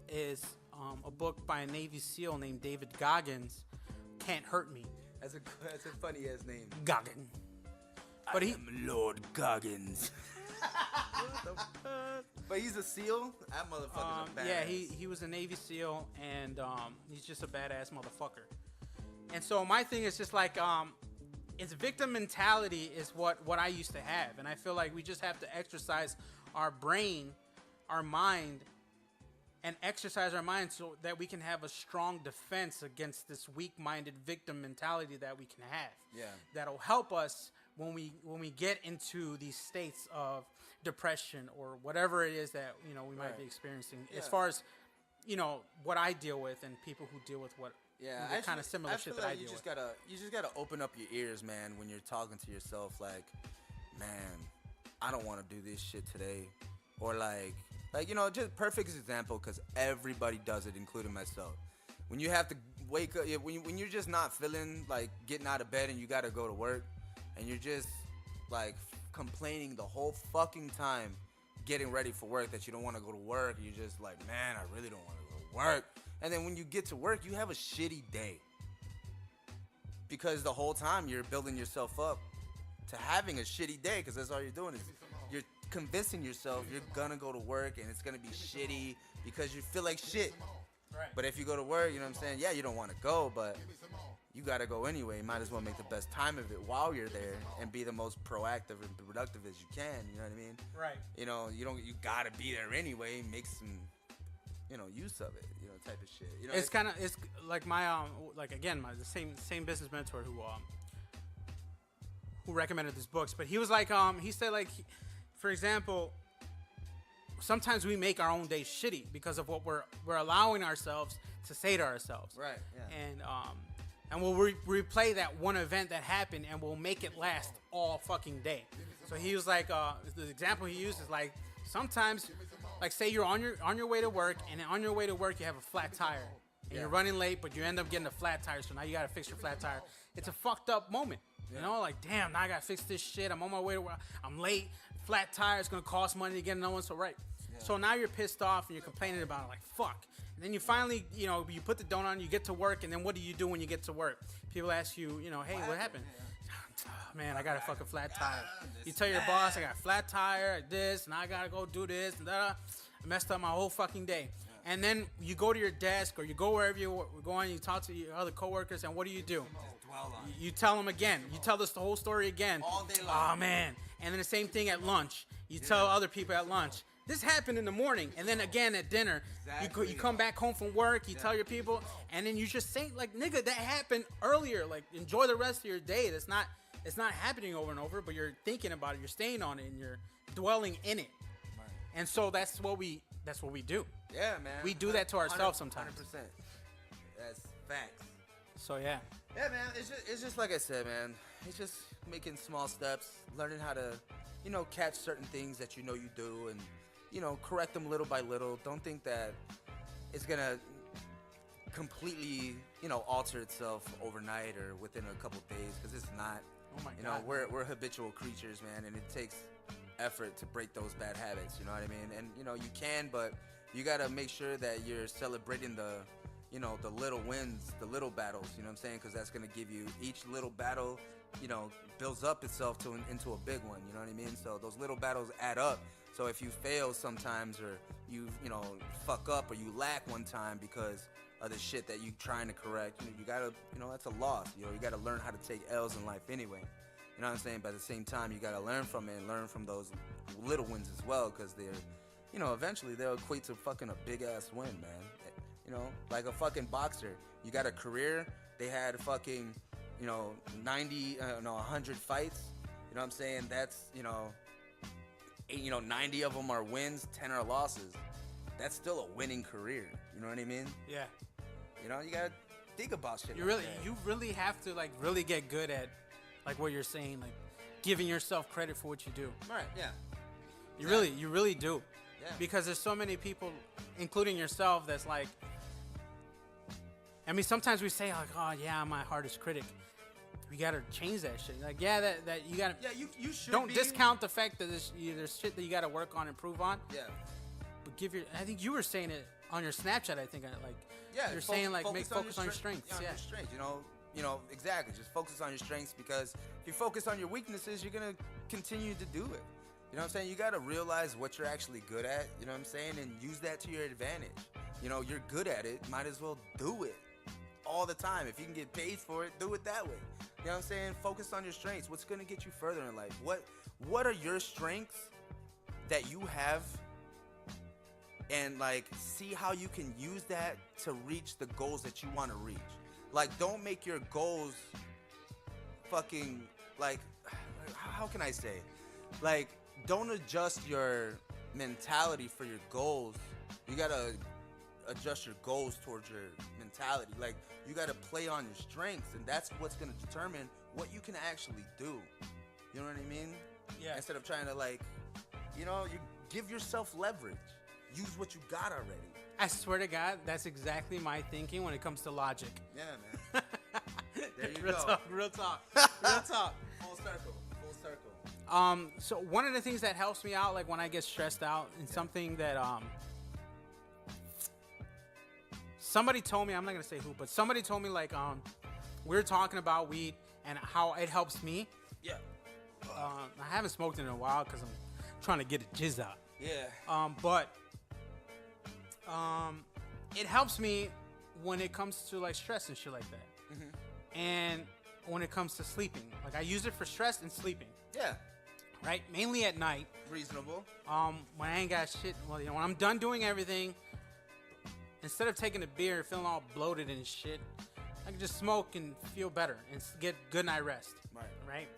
C: is a book by a Navy SEAL named David Goggins, Can't Hurt Me.
B: That's a funny ass name.
C: Goggins.
B: But I am Lord Goggins. But he's a SEAL? That motherfucker's a badass.
C: Yeah, he was a Navy SEAL, and he's just a badass motherfucker. And so my thing is just like, it's victim mentality is what I used to have. And I feel like we just have to exercise our brain, our mind, and exercise our minds so that we can have a strong defense against this weak-minded victim mentality that we can have.
B: Yeah.
C: That'll help us when we get into these states of depression or whatever it is that we might be experiencing.
B: Yeah.
C: As far as what I deal with and people who deal with what
B: Yeah,
C: kind of similar shit that I deal
B: you
C: with.
B: just gotta open up your ears, man, when you're talking to yourself. Like, man, I don't want to do this shit today, or like just perfect example, because everybody does it, including myself. When you have to wake up, when you're just not feeling like getting out of bed and you gotta go to work, and you're just like complaining the whole fucking time getting ready for work that you don't want to go to work. You're just like, man, I really don't want to go to work. And then when you get to work, you have a shitty day. Because the whole time you're building yourself up to having a shitty day, because that's all you're doing is you're convincing yourself you're gonna go to work and it's gonna be shitty because you feel like shit.
C: Right.
B: But if you go to work, you know what I'm saying? Yeah, you don't want to go, but you gotta go anyway. You might as well make the best time of it while you're there and be the most proactive and productive as you can. You know what I mean?
C: Right.
B: You gotta be there anyway. Make some, use of it. Type of shit.
C: It's like my the same business mentor who recommended these books, but he was like he said, like, for example, sometimes we make our own day shitty because of what we're allowing ourselves to say to ourselves.
B: Right. Yeah.
C: And we'll replay that one event that happened, and we'll make it last all fucking day. So he was like, the example he used is like, sometimes, like, say you're on your way to work, and on your way to work you have a flat tire, and you're running late, but you end up getting a flat tire, so now you gotta fix your flat tire. It's a fucked up moment, like, damn, now I gotta fix this shit. I'm on my way to work. I'm late. Flat tire. It's gonna cost money to get another one. So so now you're pissed off and you're complaining about it, like, fuck. And then you finally, you put the donut on, you get to work, and then what do you do when you get to work? People ask you, hey, what happened? Oh, man, I got a fucking flat tire. You tell your boss, I got a flat tire, this, and I gotta go do this, and I messed up my whole fucking day. And then you go to your desk, or you go wherever you're going, you talk to your other coworkers, and what do? You tell them again. You tell us the whole story again.
B: All day long.
C: Oh, man. And then the same thing at lunch. You tell other people at lunch. This happened in the morning, and then again at dinner.
B: Exactly.
C: You come back home from work, you tell your people, and then you just say, like, nigga, that happened earlier. Like, enjoy the rest of your day. It's not happening over and over, but you're thinking about it, you're staying on it, and you're dwelling in it. Right. And so that's what we do.
B: Yeah, man.
C: We do that to ourselves sometimes.
B: 100%. That's facts.
C: So yeah.
B: Yeah, man. It's just like I said, man. It's just making small steps, learning how to, catch certain things that you do, and correct them little by little. Don't think that it's gonna completely, alter itself overnight or within a couple days, because it's not.
C: Oh my God.
B: We're habitual creatures, man, and it takes effort to break those bad habits. You know what I mean? And you can, but you gotta make sure that you're celebrating the little wins, the little battles. You know what I'm saying? Because that's gonna give you each little battle. Builds up itself into a big one. You know what I mean? So those little battles add up. So if you fail sometimes, or you fuck up, or you lack one time because of the shit that you trying to correct, you gotta, that's a loss. You gotta learn how to take L's in life anyway. You know what I'm saying? But at the same time, you gotta learn from it and learn from those little wins as well, because they're, eventually they'll equate to fucking a big ass win, man. Like a fucking boxer. You got a career. They had fucking, 100 fights. You know what I'm saying? That's, 90 of them are wins, 10 are losses. That's still a winning career. You know what I mean?
C: Yeah.
B: You gotta think about shit.
C: You really have to, like, really get good at, like, what you're saying, like, giving yourself credit for what you do.
B: Right. Yeah.
C: You really do.
B: Yeah.
C: Because there's so many people, including yourself, that's like, I mean, sometimes we say, like, oh yeah, I'm my hardest critic. We gotta change that shit. Like, yeah, that you gotta.
B: Yeah, you should.
C: Don't discount the fact that there's shit that you gotta work on, improve on.
B: Yeah.
C: But I think you were saying it on your Snapchat. I think, like,
B: yeah,
C: you're saying, like, focus on your strengths.
B: Yeah, your strengths. Exactly. Just focus on your strengths, because if you focus on your weaknesses, you're gonna continue to do it. You know what I'm saying? You gotta realize what you're actually good at. You know what I'm saying? And use that to your advantage. You're good at it. Might as well do it all the time. If you can get paid for it, do it that way. You know what I'm saying? Focus on your strengths. What's gonna get you further in life? What are your strengths that you have and like see how you can use that to reach the goals that you want to reach. Like, don't make your goals fucking like, how can I say? Like, don't adjust your mentality for your goals. You gotta adjust your goals towards your mentality. Like, you gotta play on your strengths, and that's what's gonna determine what you can actually do. You know what I mean?
C: Yeah.
B: Instead of trying to, like, you give yourself leverage. Use what you got already.
C: I swear to God, that's exactly my thinking when it comes to logic.
B: Yeah, man. There you
C: Real
B: go.
C: talk, real talk, real talk.
B: Full circle.
C: So one of the things that helps me out, like when I get stressed out, and something that somebody told me, I'm not gonna say who, but somebody told me, like, we were talking about weed and how it helps me.
B: Yeah.
C: I haven't smoked in a while because I'm trying to get a jizz out.
B: Yeah.
C: But it helps me when it comes to like stress and shit like that.
B: Mm-hmm.
C: And when it comes to sleeping, like I use it for stress and sleeping.
B: Yeah.
C: Right? Mainly at night.
B: Reasonable.
C: When I ain't got shit, well, when I'm done doing everything, instead of taking a beer and feeling all bloated and shit, I can just smoke and feel better and get good night rest. Right?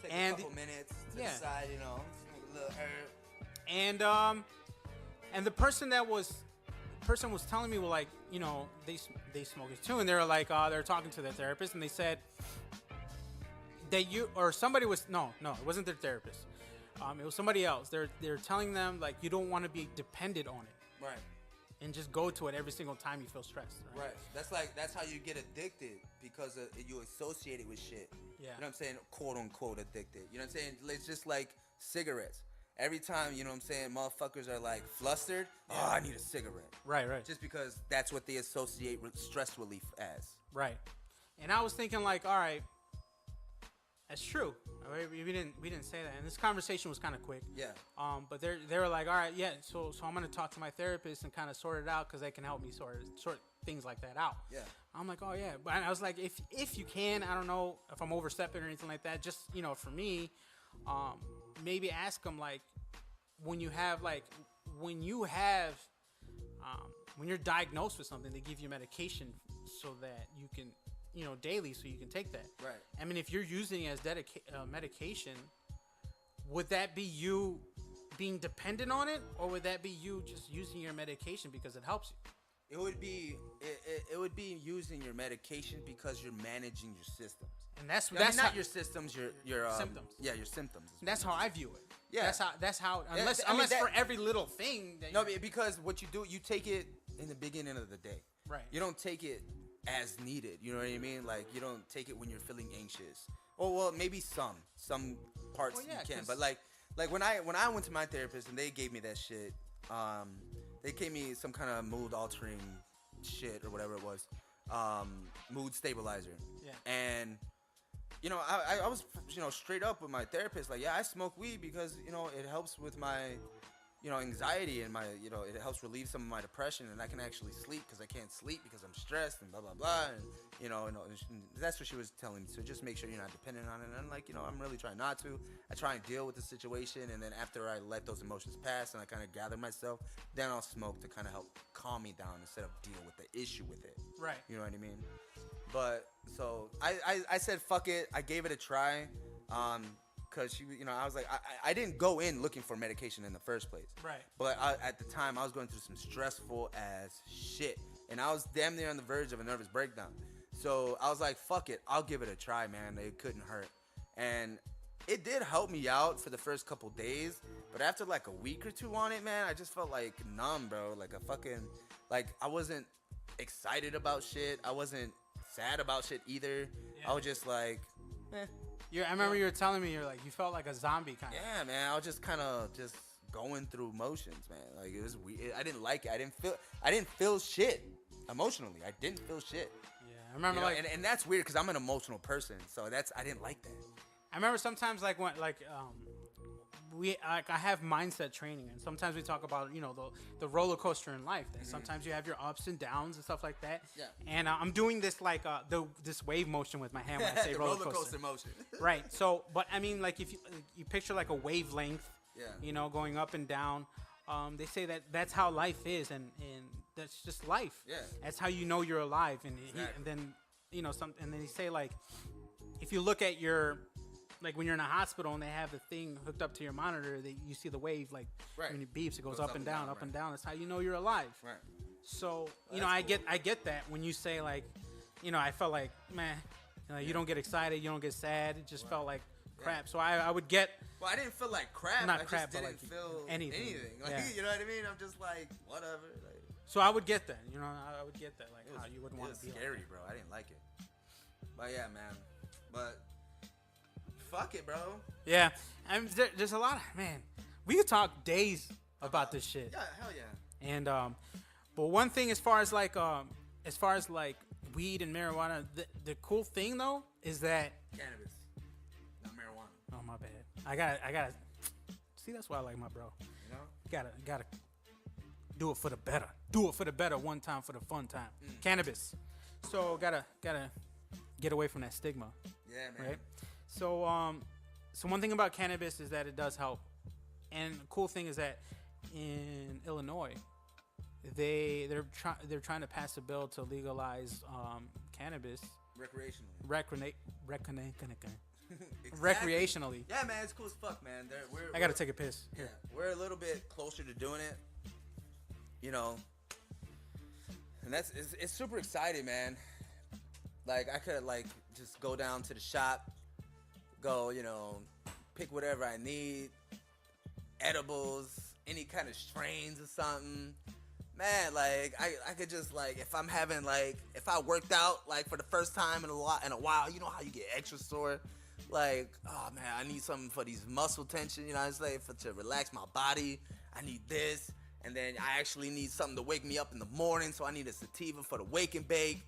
B: Take
C: And
B: a couple minutes to the side, smoke a little herb.
C: And the person was telling me, well, like, they smoke it too, and they were like, they're talking to their therapist, and they said that somebody was no, it wasn't their therapist. It was somebody else. They're telling them, like, you don't want to be dependent on it.
B: Right.
C: And just go to it every single time you feel stressed.
B: Right. That's how you get addicted, because you associate it with shit.
C: Yeah.
B: You know what I'm saying? Quote unquote addicted. You know what I'm saying? It's just like cigarettes. Every time, you know what I'm saying, motherfuckers are like flustered. Yeah. Oh, I need a cigarette.
C: Right.
B: Just because that's what they associate with stress relief as.
C: Right. And I was thinking, like, all right, that's true. We didn't say that, and this conversation was kind of quick.
B: Yeah.
C: But they were like, all right, yeah. So I'm gonna talk to my therapist and kind of sort it out, because they can help me sort things like that out.
B: Yeah.
C: I'm like, oh yeah. But I was like, if you can, I don't know if I'm overstepping or anything like that. Just for me, maybe ask them, like, when you're diagnosed with something, they give you medication so that you can, daily, so you can take that.
B: Right.
C: I mean, if you're using it as medication, would that be you being dependent on it, or would that be you just using your medication because it helps you?
B: It would be using your medication because you're managing your systems.
C: And that's
B: not your systems, your
C: symptoms.
B: Yeah, your symptoms.
C: That's how I view it.
B: Yeah.
C: That's how unless for every little thing that
B: because what you do, you take it in the beginning of the day.
C: Right.
B: You don't take it as needed. You know what I mean? Like, you don't take it when you're feeling anxious. Oh, well, maybe some parts you can, but like when I went to my therapist and they gave me that shit, they gave me some kind of mood altering shit or whatever it was, mood stabilizer.
C: Yeah.
B: And I was straight up with my therapist, like, yeah, I smoke weed because it helps with my anxiety, and my it helps relieve some of my depression, and I can actually sleep because I can't sleep because I'm stressed and blah blah blah, and that's what she was telling me. So just make sure you're not dependent on it. And I'm like, I'm really trying not to. I try and deal with the situation, and then after I let those emotions pass and I kind of gather myself, then I'll smoke to kind of help calm me down instead of deal with the issue with it.
C: Right.
B: You know what I mean? But so I said fuck it. I gave it a try. Cause she, I was like, I didn't go in looking for medication in the first place.
C: Right.
B: But at the time, I was going through some stressful as shit, and I was damn near on the verge of a nervous breakdown. So I was like, fuck it, I'll give it a try, man. It couldn't hurt, and it did help me out for the first couple days. But after like a week or two on it, man, I just felt like numb, bro. Like I wasn't excited about shit. I wasn't sad about shit either. Yeah. I was just like, eh.
C: I remember you were telling me, you're like, you felt like a zombie kind of.
B: Yeah, man. I was just kind of just going through motions, man. Like, it was weird. I didn't like it. I didn't feel shit emotionally. I didn't feel shit.
C: Yeah, I remember
B: and that's weird because I'm an emotional person. So I didn't like that.
C: I remember sometimes I have mindset training, and sometimes we talk about the roller coaster in life. That sometimes you have your ups and downs and stuff like that.
B: Yeah.
C: And I'm doing this this wave motion with my hand when I say roller coaster
B: motion.
C: Right. So, but I mean, like if you picture like a wavelength, going up and down. they say that that's how life is, and that's just life.
B: Yeah.
C: That's how you know you're alive, and
B: Exactly.
C: and then and then they say like, if you look at your, like when you're in a hospital and they have the thing hooked up to your monitor, you see the wave like
B: Right.
C: when it beeps, it goes up and down, up
B: right.
C: and down. That's how you know you're alive.
B: Right.
C: So
B: Well,
C: I
B: that's
C: I get that when you say like, I felt like, man, you don't get excited, you don't get sad. It just felt like crap. So I would get.
B: Well, I didn't feel like crap.
C: Not
B: I
C: crap,
B: just
C: but
B: didn't
C: like
B: feel
C: anything.
B: Like,
C: Yeah.
B: you know what I mean? I'm just like, whatever. Like,
C: So I would get that. I would get that. Like
B: it was,
C: how you wouldn't want to be
B: scary,
C: like that.
B: bro. I didn't like it. But yeah, man. But fuck it, bro.
C: Yeah, and there's a lot of, man. We could talk days about this shit.
B: Yeah, hell yeah.
C: And but one thing as far as like weed and marijuana, the cool thing though is that
B: Cannabis, not marijuana.
C: oh my bad. I gotta see, that's why I like my bro.
B: You know?
C: Gotta do it for the better. Do it for the better one time for the fun time. Cannabis. So gotta get away from that stigma.
B: Yeah, man.
C: Right? So one thing about cannabis is that it does help. And the cool thing is that in Illinois, they're trying to pass a bill to legalize cannabis
B: Recreationally.
C: recreationally.
B: Yeah, man, it's cool as fuck, man.
C: I gotta take a piss.
B: Yeah, we're a little bit closer to doing it, and it's super exciting, man. Like I could like just go down to the shop, go, pick whatever I need, edibles, any kind of strains or something. Man, like I could just like if I worked out like for the first time in a while, you know how you get extra sore. Like, oh man, I need something for these muscle tension, it's like to relax my body. I need this, and then I actually need something to wake me up in the morning, so I need a sativa for the wake and bake.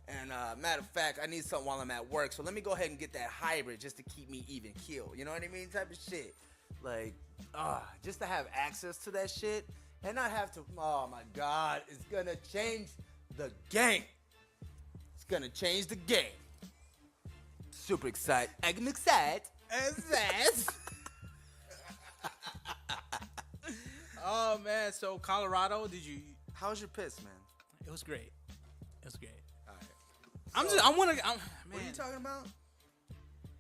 B: And matter of fact, I need something while I'm at work, so let me go ahead and get that hybrid just to keep me even keel. You know what I mean? Type of shit. Like, just to have access to that shit and not have to. Oh my God, it's gonna change the game. It's gonna change the game. Super excited. I'm excited.
C: Oh man, so Colorado,
B: How was your piss, man?
C: it was great. It was great.
B: All right.
C: Man.
B: What are you talking about?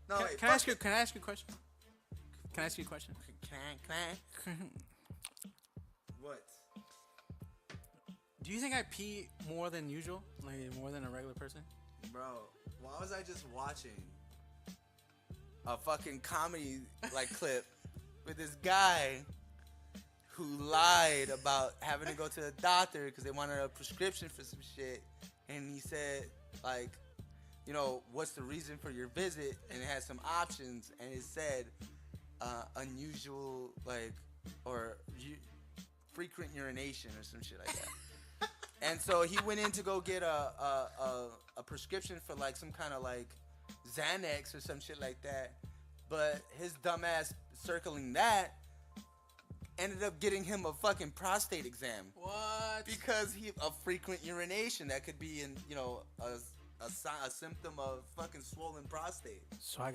B: No,
C: Can,
B: wait,
C: can I ask you? Can I ask you a question? Can I ask you a question?
B: What?
C: Do you think I pee more than usual, like more than a regular person?
B: Bro, why was I just watching a fucking comedy clip with this guy who lied about having to go to the doctor because they wanted a prescription for some shit, and he said what's the reason for your visit, and it had some options, and it said unusual or frequent urination or some shit like that. And so he went in to go get a prescription for some kind of Xanax or some shit like that. But his dumb ass circling that ended up getting him a fucking prostate exam.
C: What?
B: Because a frequent urination that could be in a symptom of fucking swollen prostate.
C: So I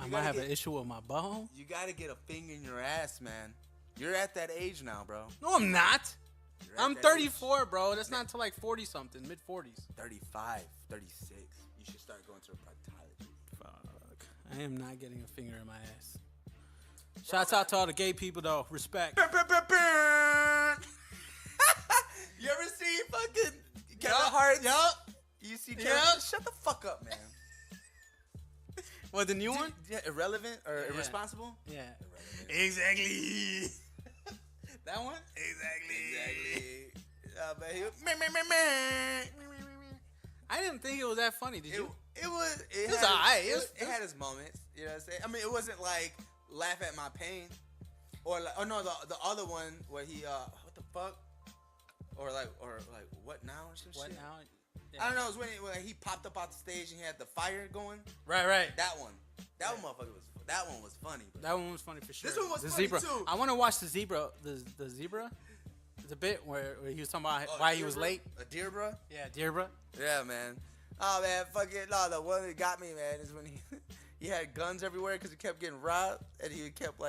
C: might have an issue with my bone.
B: You gotta get a finger in your ass, man. You're at that age now, bro.
C: No, I'm not.
B: You're at
C: I'm
B: that
C: 34, bro. That's not until 40 something, mid 40s.
B: 35, 36. You should start going to a proctologist.
C: Fuck. I am not getting a finger in my ass. Shouts out to all the gay people though. Respect.
B: You ever see fucking Kevin Hart?
C: Yup.
B: You see Kevin?
C: Yep.
B: Shut the fuck up, man.
C: What, the new one?
B: Yeah, irrelevant or irresponsible?
C: Yeah.
B: Exactly.
C: That one?
B: Exactly.
C: I didn't think it was that funny. Did you?
B: It was
C: alright.
B: It had its moments. You know what I'm saying? I mean, it wasn't like laugh at my pain, or the other one where he what the fuck, or what now or some
C: What
B: shit.
C: now?
B: I don't know. It was when he popped up off the stage and he had the fire going.
C: Right.
B: That one. That one motherfucker was. That one was funny. Bro.
C: That one was funny for sure.
B: This one was
C: the
B: funny
C: zebra.
B: too.
C: I want to watch the zebra. The zebra. The bit where he was talking about why he was late.
B: A deer, bro.
C: Yeah, dear bro.
B: Yeah, man. Oh man, fucking no. The one that got me, man, is when he had guns everywhere because he kept getting robbed and he kept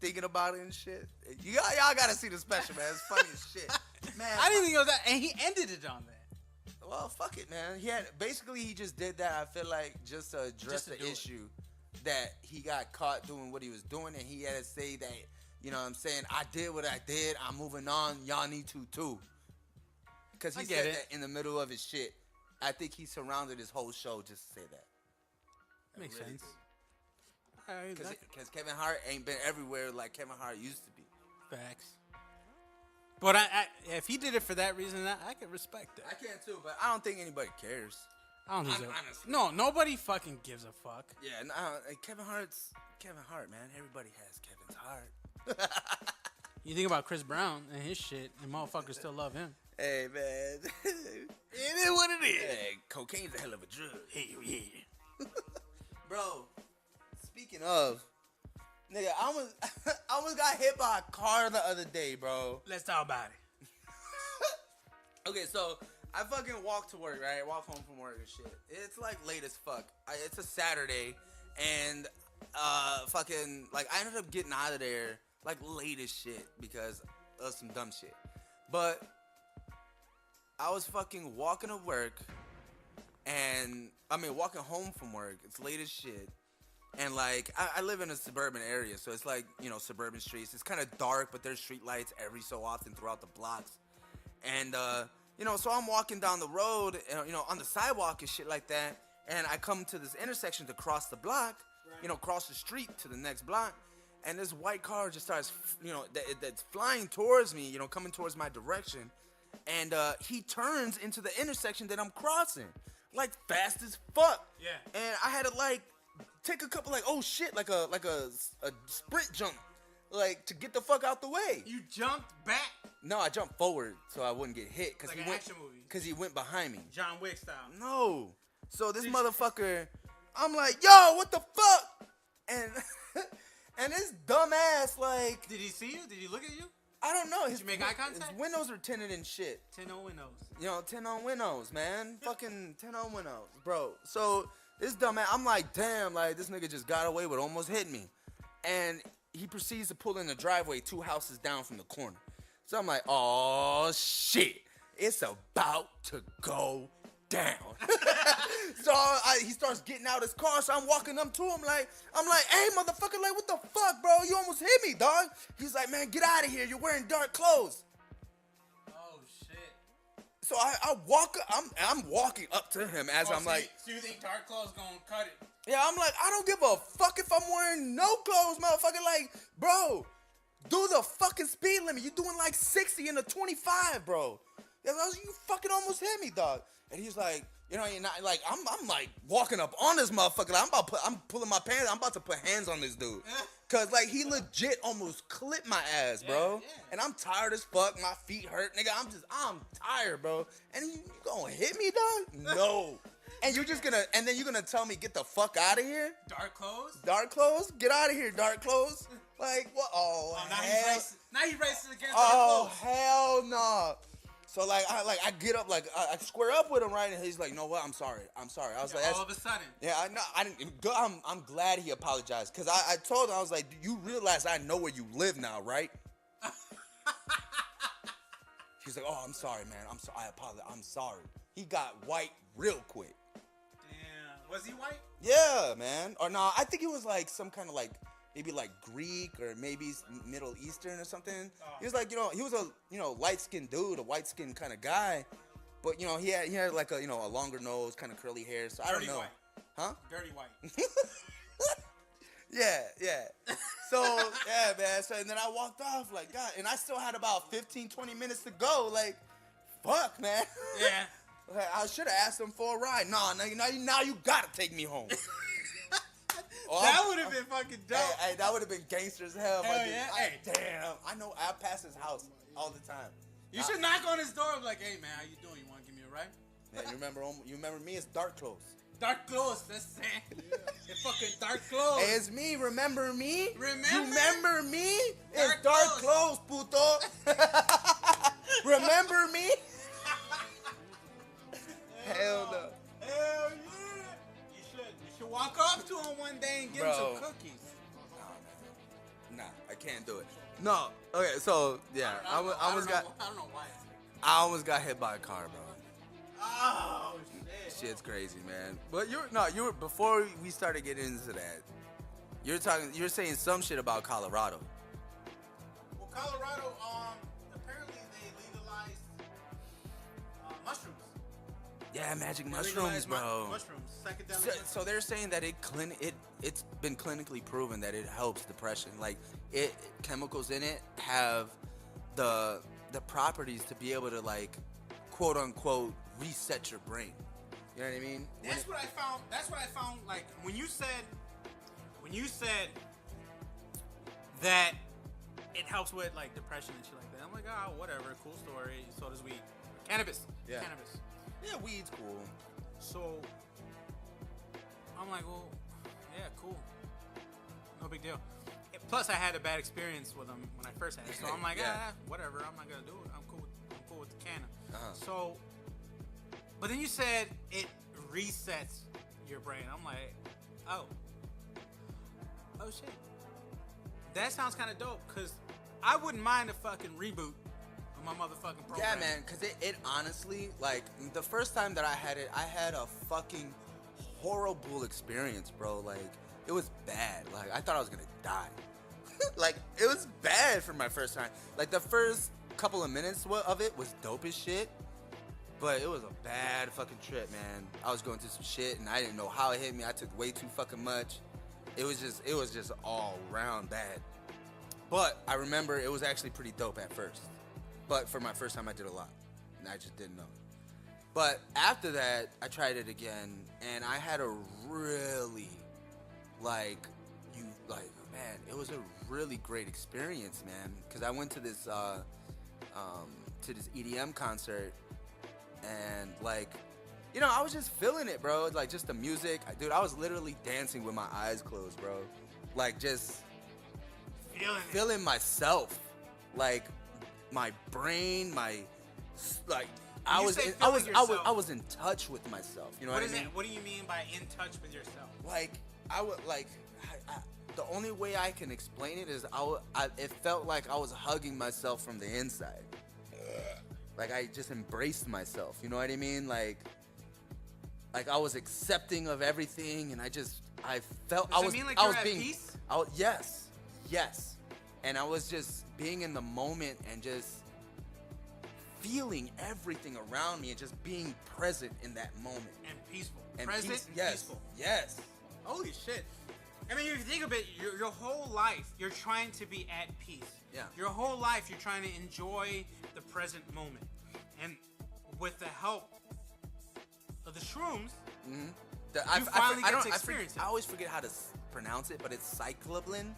B: thinking about it and shit. Y'all gotta see the special, man. It's funny as shit. Man,
C: I didn't think it was that, and he ended it on that.
B: well, fuck it, man. He just did that. I feel like just to address the issue that he got caught doing what he was doing, and he had to say that, you know what I'm saying, I did what I did. I'm moving on. Y'all need to too. Because he said that in the middle of his shit. I think he surrounded his whole show just to say that.
C: Makes
B: really
C: sense.
B: Because Kevin Hart ain't been everywhere like Kevin Hart used to be.
C: Facts. But if he did it for that reason, I can respect that.
B: I can too, but I don't think anybody cares.
C: I don't think so.
B: Honestly.
C: No, nobody fucking gives a fuck.
B: Yeah, no, Kevin Hart, man. Everybody has Kevin's heart.
C: You think about Chris Brown and his shit, and motherfuckers still love him.
B: Hey, man.
C: It is what it is.
B: Hey, cocaine's a hell of a drug.
C: Hey, yeah.
B: Bro, speaking of, nigga, I almost got hit by a car the other day, bro.
C: Let's talk about it.
B: Okay, so I fucking walk to work, right? Walk home from work and shit. It's like late as fuck. It's a Saturday, and fucking, like, I ended up getting out of there like late as shit because of some dumb shit. But I was fucking walking to work, and walking home from work. It's late as shit. And like, I live in a suburban area, so it's like, you know, suburban streets. It's kind of dark, but there's street lights every so often throughout the blocks. And, you know, so I'm walking down the road, you know, on the sidewalk and shit like that. And I come to this intersection to cross the block, you know, cross the street to the next block. And this white car just starts, you know, that's flying towards me, you know, coming towards my direction. And he turns into the intersection that I'm crossing, like fast as fuck.
C: Yeah.
B: And I had to like take a couple, like, oh shit, like a sprint jump, like to get the fuck out the way.
C: You jumped back.
B: No, I jumped forward so I wouldn't get hit because
C: Like an action movie.
B: Because he went behind me.
C: John Wick style.
B: No. So this motherfucker, I'm like, yo, what the fuck? And and this dumbass, like,
C: Did he see you? Did he look at you?
B: I don't know.
C: Did you make eye contact?
B: His windows were tinted and shit.
C: 10 on windows.
B: You know, 10 on windows, man. Fucking 10 on windows, bro. So this dumb man, I'm like, damn, like this nigga just got away with almost hitting me. And he proceeds to pull in the driveway 2 houses down from the corner. So I'm like, oh shit, it's about to go down. So he starts getting out his car, so I'm walking up to him like, hey motherfucker, like what the fuck, bro? You almost hit me, dog. He's like, man, get out of here. You're wearing dark clothes.
C: Oh shit.
B: So I walk, I'm walking up to him as I'm like,
C: so you think dark clothes gonna cut it?
B: yeah, I'm like, I don't give a fuck if I'm wearing no clothes, motherfucker. Like, bro, do the fucking speed limit. You doing like 60 in the 25, bro. You fucking almost hit me, dog. And he's like, you know, you're not like, I'm like walking up on this motherfucker. Like, I'm pulling my pants. I'm about to put hands on this dude. Cause like he legit almost clipped my ass, bro.
C: Yeah.
B: And I'm tired as fuck. My feet hurt, nigga. I'm tired, bro. And you gonna hit me, dog? No. And you're gonna tell me get the fuck out of here?
C: Dark clothes?
B: Dark clothes? Get out of here, dark clothes. Like what? Oh,
C: now
B: hell.
C: he's racing against
B: Oh,
C: dark clothes.
B: hell no. So like I get up, like I square up with him, right? And he's like, you know what? I'm sorry. I was like,
C: All of a sudden.
B: yeah, I didn't. I'm glad he apologized because I told him, I was like, you realize I know where you live now, right? He's like, oh, I'm sorry, man. I apologize. I'm sorry. He got white real quick.
C: Damn. Was he white?
B: Yeah, man. Or no, I think it was like some kind of like maybe like Greek or maybe Middle Eastern or something. Oh. He was like, you know, he was a, you know, light-skinned dude, a white-skinned kind of guy. But, you know, he had like a, you know, a longer nose, kind of curly hair. So I don't know.
C: White.
B: Huh?
C: Dirty white.
B: Yeah. So, yeah, man. So, and then I walked off like, God. And I still had about 15, 20 minutes to go. Like, fuck, man.
C: Yeah.
B: Like, I should have asked him for a ride. Now you got to take me home.
C: That would have been fucking dope.
B: Hey, that would have been gangster as hell.
C: Hell yeah.
B: Damn. I know. I pass his house all the time.
C: You should knock on his door and be like, hey, man, how you doing? You want to give me a ride?
B: Yeah, you remember me? It's dark clothes.
C: Dark clothes, that's it. It's fucking dark clothes.
B: Hey, it's me. Remember me?
C: Remember
B: me? It's dark clothes, puto. Remember me? Hell no.
C: Hell yeah. You should walk up to him one day and give him some cookies.
B: Nah, I can't do it. No. Okay, so yeah, I almost got.
C: I don't know why.
B: I almost got hit by a car, bro.
C: Oh shit.
B: Shit's crazy, man. But you were before we started getting into that. You're saying some shit about Colorado.
C: Well, Colorado, apparently they legalized mushrooms.
B: Yeah, magic
C: They
B: mushrooms,
C: legalized
B: bro.
C: Mushrooms, psychedelic.
B: So they're saying that it's been clinically proven that it helps depression. Like chemicals in it have the properties to be able to like quote unquote reset your brain. You know what I mean?
C: That's what I found. Like when you said that it helps with like depression and shit like that. I'm like, oh, whatever, cool story. So does weed, cannabis.
B: Yeah.
C: Cannabis.
B: Yeah, weed's cool.
C: So I'm like, well, yeah, cool, no big deal. Plus, I had a bad experience with them when I first had it, so I'm like,
B: Yeah.
C: whatever. I'm not gonna do it. I'm cool with the canna.
B: Uh-huh.
C: So, but then you said it resets your brain. I'm like, oh shit. That sounds kind of dope. Cause I wouldn't mind a fucking reboot of my motherfucking program.
B: Yeah, man, because it honestly, like, the first time that I had it, I had a fucking horrible experience, bro. Like, it was bad. Like, I thought I was gonna die. Like, it was bad for my first time. Like, the first couple of minutes of it was dope as shit, but it was a bad fucking trip, man. I was going through some shit, and I didn't know how it hit me. I took way too fucking much. It was just all around bad. But I remember it was actually pretty dope at first. But for my first time, I did a lot, and I just didn't know. But after that, I tried it again, and I had a really, man, it was a really great experience, man. Because I went to this EDM concert, and I was just feeling it, bro. Like, just the music, dude. I was literally dancing with my eyes closed, bro. Like, just feeling myself, like my brain, I was in touch with myself. You know what I mean?
C: What do you mean by in touch with yourself?
B: The only way I can explain it is it felt like I was hugging myself from the inside. Like, I just embraced myself. You know what I mean? Like I was accepting of everything, and I felt
C: Does it mean like you're at peace?
B: Yes. And I was just being in the moment and just feeling everything around me and just being present in that moment.
C: And peaceful.
B: And
C: Present and peaceful.
B: Yes.
C: Holy shit. I mean, if you think of it, your whole life, you're trying to be at peace.
B: Yeah.
C: Your whole life, you're trying to enjoy the present moment. And with the help of the shrooms, you finally get to experience it.
B: I always forget how to pronounce it, but it's cycloblin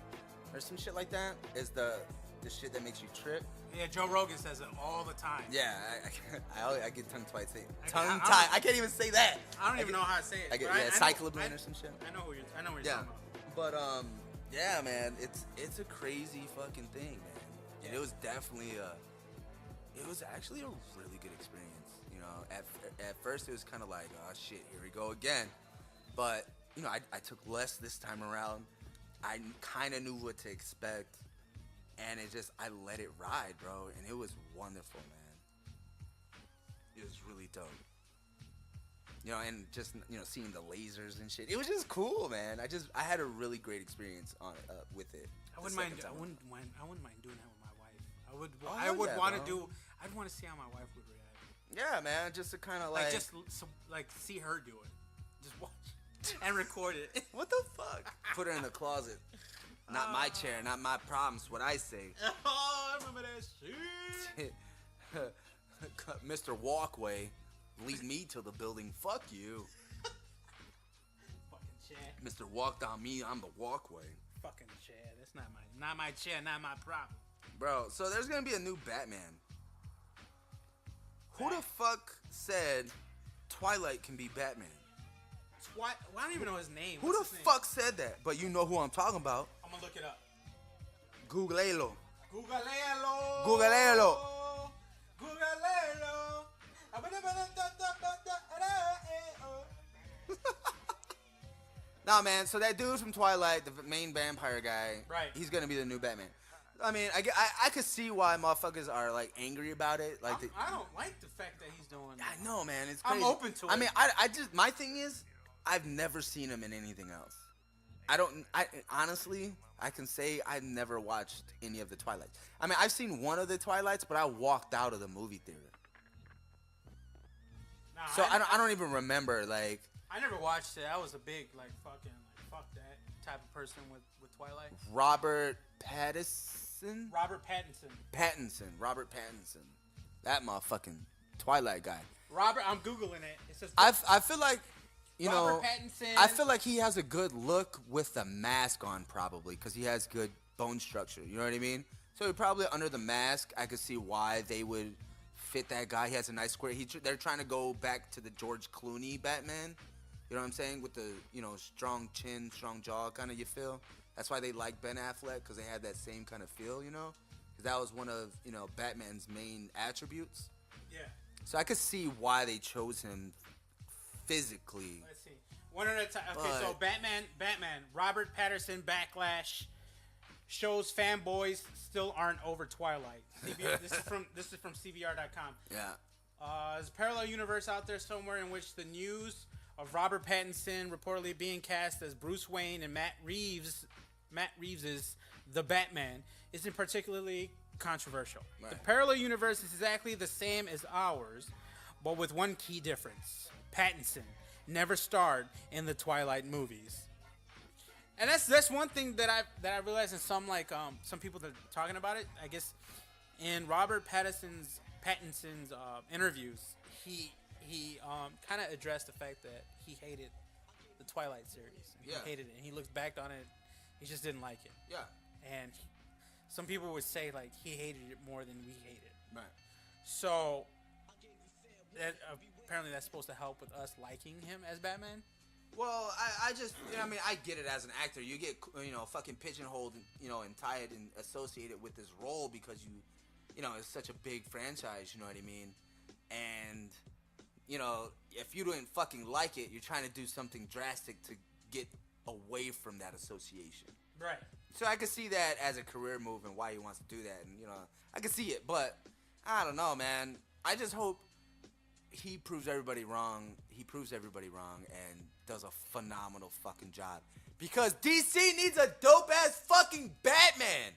B: or some shit like that. Is the shit that makes you trip.
C: Yeah, Joe Rogan says it all the time.
B: Yeah, I get tongue-tied saying tongue-tied. I can't even say that.
C: I don't even know how to say it.
B: Cycloblin or some shit.
C: I know what you're talking about.
B: But yeah, man, it's a crazy fucking thing, man. And it was definitely it was actually a really good experience. You know, at first it was kind of like, oh shit, here we go again. But I took less this time around. I kind of knew what to expect, and I let it ride, bro, and it was wonderful, man. It was really dope. And just seeing the lasers and shit. It was just cool, man. I had a really great experience on with it.
C: I wouldn't mind doing that with my wife. I would want to do. I'd want to see how my wife would react.
B: Yeah, man. Just to kind of
C: see her do it. Just watch and record it.
B: What the fuck? Put her in the closet. Not my chair, not my problems. What I say.
C: Oh, I remember that shit.
B: Mr. Walkway. Lead me to the building. Fuck you.
C: Fucking chair.
B: Mr. Walk Down Me, I'm the walkway.
C: Fucking chair. That's not my chair, not my problem.
B: Bro, so there's gonna be a new Batman. Who the fuck said Twilight can be Batman?
C: Well, I don't even know his name.
B: Who the fuck said that? But you know who I'm talking about.
C: I'm gonna look it up.
B: Googlealo.
C: Googlealo.
B: Googlealo.
C: Googlealo.
B: Nah, man. So that dude from Twilight, the main vampire guy,
C: right?
B: He's gonna be the new Batman. I mean, I could see why motherfuckers are like angry about it. Like,
C: I don't like the fact that he's doing that.
B: I know, man. It's crazy.
C: I'm open to it.
B: I mean, I just my thing is, I've never seen him in anything else. I honestly, I can say I've never watched any of the Twilights. I mean, I've seen one of the Twilights, but I walked out of the movie theater.
C: Nah,
B: So I don't even remember, like.
C: I never watched it. I was a big, like, fucking, like, fuck that type of person with Twilight.
B: Robert Pattinson.
C: Robert Pattinson.
B: Robert Pattinson. That motherfucking Twilight guy.
C: I'm Googling it. It says
B: I feel like, you
C: Robert
B: know,
C: Pattinson.
B: I feel like he has a good look with the mask on, probably, because he has good bone structure. You know what I mean? So probably under the mask, I could see why they would fit that guy. He has a nice square. They're trying to go back to the George Clooney Batman. You know what I'm saying? With the, you know, strong chin, strong jaw kind of, you feel? That's why they like Ben Affleck, because they had that same kind of feel, you know? Because that was one of, you know, Batman's main attributes.
C: Yeah.
B: So I could see why they chose him physically.
C: Let's see. One at a time. Okay, so Batman, Robert Pattinson backlash shows fanboys still aren't over Twilight. This is from CVR.com.
B: Yeah.
C: There's a parallel universe out there somewhere in which the news of Robert Pattinson reportedly being cast as Bruce Wayne and Matt Reeves' The Batman isn't particularly controversial.
B: Right.
C: The parallel universe is exactly the same as ours, but with one key difference. Pattinson never starred in the Twilight movies. And that's one thing that I realized in some people that are talking about it. I guess in Robert Pattinson's interviews, he kind of addressed the fact that he hated the Twilight series. He hated it, and he looks back on it. He just didn't like it.
B: Yeah.
C: And some people would say like he hated it more than we hated it.
B: Right.
C: So that apparently that's supposed to help with us liking him as Batman.
B: Well, I just, you know, I mean, I get it as an actor. You get, you know, fucking pigeonholed, you know, and tied and associated with this role because you know, it's such a big franchise, you know what I mean? And, you know, if you didn't fucking like it, you're trying to do something drastic to get away from that association.
C: Right.
B: So I could see that as a career move and why he wants to do that. And, you know, I could see it. But, I don't know, man. I just hope he proves everybody wrong. He proves everybody wrong and does a phenomenal fucking job. Because DC needs a dope-ass fucking Batman.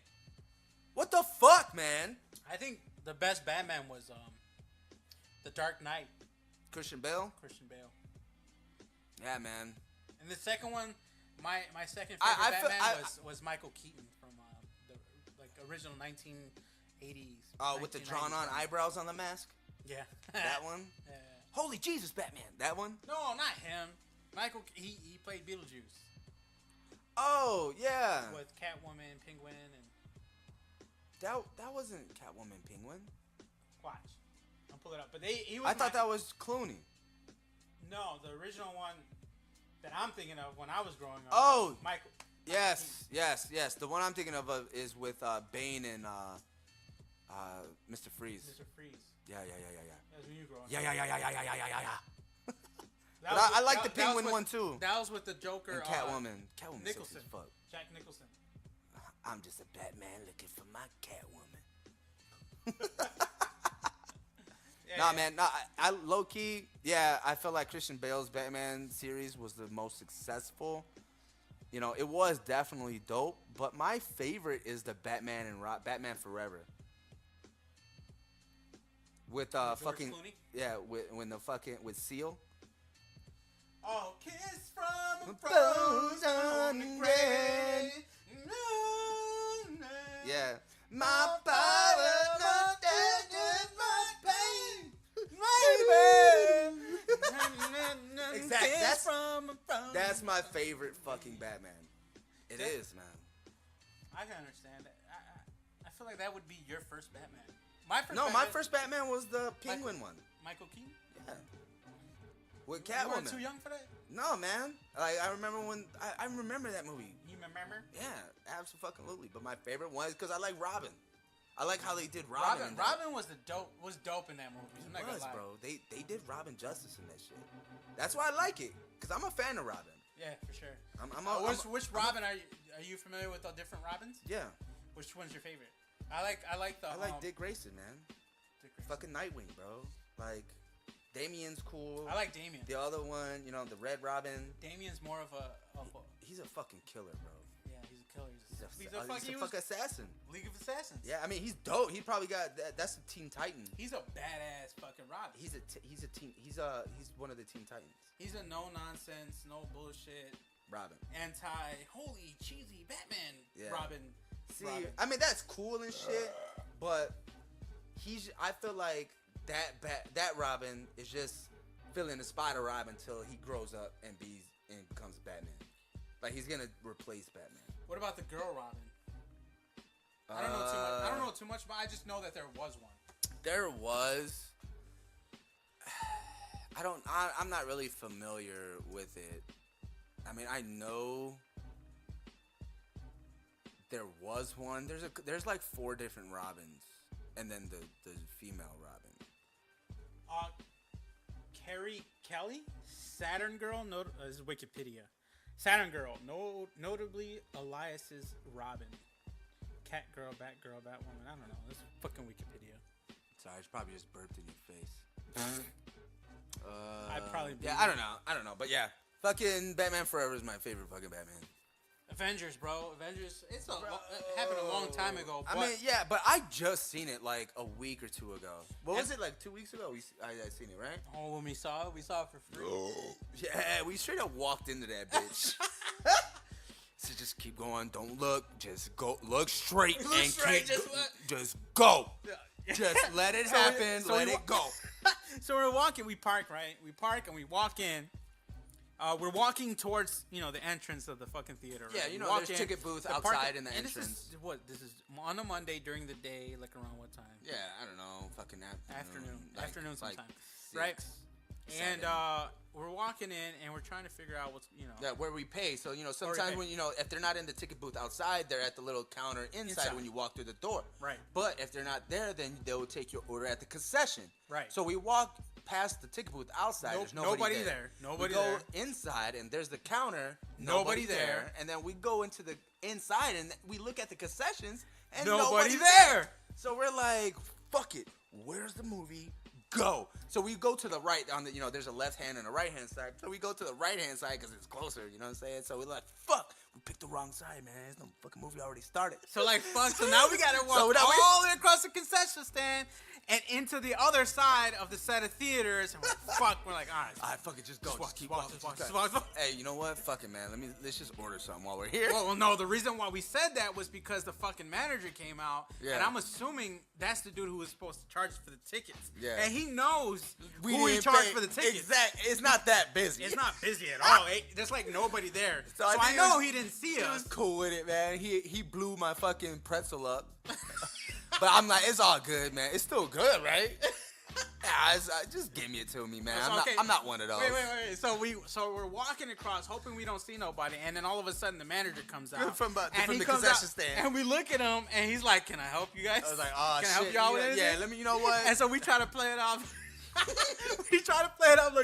B: What the fuck, man?
C: I think the best Batman was The Dark Knight.
B: Christian Bale?
C: Christian Bale.
B: Yeah, man.
C: And the second one, my second favorite Batman was Michael Keaton from the original 1980s.
B: Oh, with the drawn-on eyebrows on the mask?
C: Yeah.
B: That one?
C: Yeah.
B: Holy Jesus, Batman. That one?
C: No, not him. Michael, he played Beetlejuice.
B: Oh, yeah.
C: With Catwoman, Penguin, and...
B: That wasn't Catwoman Penguin.
C: Watch. I'll pull it up. But he was
B: I thought that was Clooney.
C: No, the original one that I'm thinking of when I was growing up.
B: Oh!
C: Michael.
B: Yes. The one I'm thinking of is with Bane and Mr. Freeze.
C: Mr. Freeze.
B: Yeah.
C: That's when you growing up.
B: Yeah. But I like the Penguin one too.
C: That was with the Joker.
B: And Catwoman. Catwoman
C: Nicholson.
B: sexy as fuck.
C: Jack Nicholson.
B: I'm just a Batman looking for my Catwoman. Man. Nah, I low key, I felt like Christian Bale's Batman series was the most successful. You know, it was definitely dope, but my favorite is the Batman and Batman Forever. With fucking
C: Clooney?
B: with Seal.
C: Oh, kiss from a frozen grave.
B: Yeah. My power, my pain, baby. Exactly. That's my favorite fucking Batman. It is, man.
C: I can understand that. I feel like that would be your first Batman. My first
B: Batman was the Penguin one.
C: Michael Keaton?
B: Yeah. With
C: You
B: Catwoman.
C: weren't too young for that?
B: No, man. Like I remember when I remember that movie.
C: You remember?
B: Yeah, absolutely. But my favorite one is because I like Robin. I like how they did Robin.
C: Robin was dope in that movie. I'm not gonna lie.
B: Bro. They did Robin justice in that shit. That's why I like it. Cause I'm a fan of Robin.
C: Yeah, for sure.
B: I'm
C: Which Robin are you familiar with? The different Robins?
B: Yeah.
C: Which one's your favorite? I like
B: Dick Grayson, man.
C: Dick Grayson.
B: Fucking Nightwing, bro. Like, Damien's cool.
C: I like Damien.
B: The other one, you know, the Red Robin.
C: Damien's more of a
B: He's a fucking killer, bro.
C: yeah, he's a killer.
B: He's a fucking assassin.
C: League of Assassins.
B: Yeah, I mean, he's dope. He probably got that's a Teen Titan.
C: He's a badass fucking Robin.
B: He's one of the Teen Titans.
C: He's a no nonsense, no bullshit,
B: Robin.
C: holy cheesy Batman. Robin.
B: See,
C: Robin.
B: I mean that's cool and shit, but I feel like that Robin is just filling the spot of Robin until he grows up and becomes Batman. Like he's gonna replace Batman.
C: What about the girl Robin? I don't know too much. I don't know too much, but I just know that there was one.
B: There was. I'm not really familiar with it. I mean, I know there was one. There's like 4 different Robins, and then the female Robin.
C: Carrie Kelly, Saturn Girl. This is Wikipedia. Saturn Girl, notably Elias's Robin. Cat Girl, Batgirl, Batwoman. I don't know. This is fucking Wikipedia.
B: Sorry, it's probably just burped in your face. I don't know. But yeah, fucking Batman Forever is my favorite fucking Batman.
C: Avengers, bro. Avengers. It happened a long time ago.
B: I mean, yeah, but I just seen it like a week or 2 ago. What was it, like 2 weeks ago? I seen it, right?
C: Oh, when we saw it for free.
B: Yeah, we straight up walked into that bitch. So just keep going. Don't look. Just go. Look straight. Just go. Just let it happen. Let it go.
C: So we're walking. We park, right? We park and we walk in. We're walking towards, the entrance of the fucking theater. Right?
B: Yeah, there's ticket booths outside in the entrance.
C: This is on a Monday during the day, like around what time?
B: Yeah, I don't know. Fucking afternoon.
C: Afternoon sometime.
B: Like
C: right?
B: 7.
C: And we're walking in and we're trying to figure out what's,
B: Yeah, where we pay. So, sometimes when, if they're not in the ticket booth outside, they're at the little counter inside when you walk through the door.
C: Right.
B: But if they're not there, then they'll take your order at the concession.
C: Right.
B: So we walk past the ticket booth outside. There's nobody there.
C: Nobody
B: we go
C: there.
B: Inside and there's the counter. Nobody there. And then we go into the inside and we look at the concessions and nobody there. So we're like, fuck it. Where's the movie? Go. So we go to the right on the, there's a left hand and a right hand side. So we go to the right hand side because it's closer, you know what I'm saying? So we're like, fuck, we picked the wrong side, man. There's no fucking movie already started.
C: So like, fuck, so now we gotta walk all the way across the concession stand and into the other side of the set of theaters. And we're like, all right,
B: fuck it, just go.
C: Just
B: walk. Hey, you know what? Fuck it, man. Let's just order something while we're here.
C: Well, no, the reason why we said that was because the fucking manager came out, and I'm assuming that's the dude who was supposed to charge for the tickets. Yeah. And he knows who he charged for the tickets.
B: Exactly. It's not that busy.
C: It's not busy at all. There's like nobody there. So I know he didn't see us.
B: He was cool with it, man. He blew my fucking pretzel up. But I'm like, it's all good, man. It's still good, right? Just give it to me, man. I'm not one of those.
C: Wait. So we're walking across, hoping we don't see nobody, and then all of a sudden the manager comes out
B: from the concession stand,
C: and we look at him, and he's like, "Can I help you guys?
B: I was like, "Oh,
C: can I help y'all with anything?"
B: Yeah, let me. You know what?
C: And so we try to play it off. Like,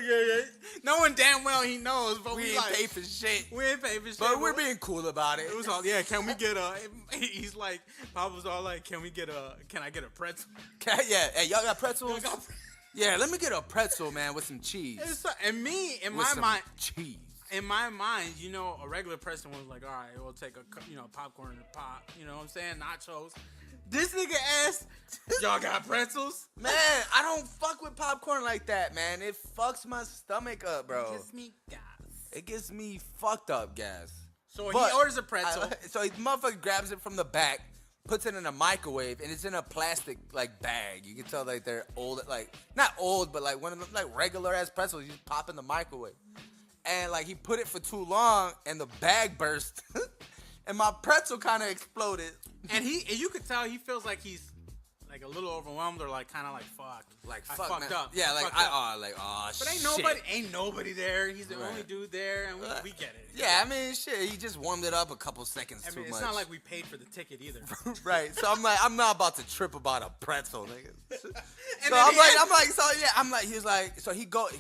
C: yeah. Knowing damn well he knows, but we
B: ain't pay for shit.
C: We ain't pay for shit.
B: But we're being cool about it.
C: It was all, can we get he's like, Pop was all like, can I get a pretzel?
B: Yeah, hey, y'all got pretzels? Yeah, let me get a pretzel, man, with some cheese.
C: And me, in my mind, cheese. In my mind, a regular person was like, all right, we'll take a, popcorn and a pop, you know what I'm saying? Nachos. This nigga asked, y'all got pretzels?
B: Man, I don't fuck with popcorn like that, man. It fucks my stomach up, bro.
C: It gives me gas.
B: It gives me fucked up gas.
C: So he orders a pretzel.
B: So he motherfucker grabs it from the back, puts it in a microwave, and it's in a plastic, like, bag. You can tell, like, they're old, like, not old, but, like, one of them, like, regular-ass pretzels you just pop in the microwave. And, like, he put it for too long, and the bag burst. And my pretzel kind of exploded.
C: And you could tell he feels like he's like a little overwhelmed or like kind of like fuck.
B: Like
C: I
B: fuck,
C: fucked
B: man.
C: up.
B: Yeah,
C: I
B: like
C: But
B: shit.
C: ain't nobody there. He's the only dude there, and we get it.
B: Yeah, I mean, shit. He just warmed it up a couple seconds too much.
C: It's not like we paid for the ticket either.
B: Right. So I'm like, I'm not about to trip about a pretzel, nigga.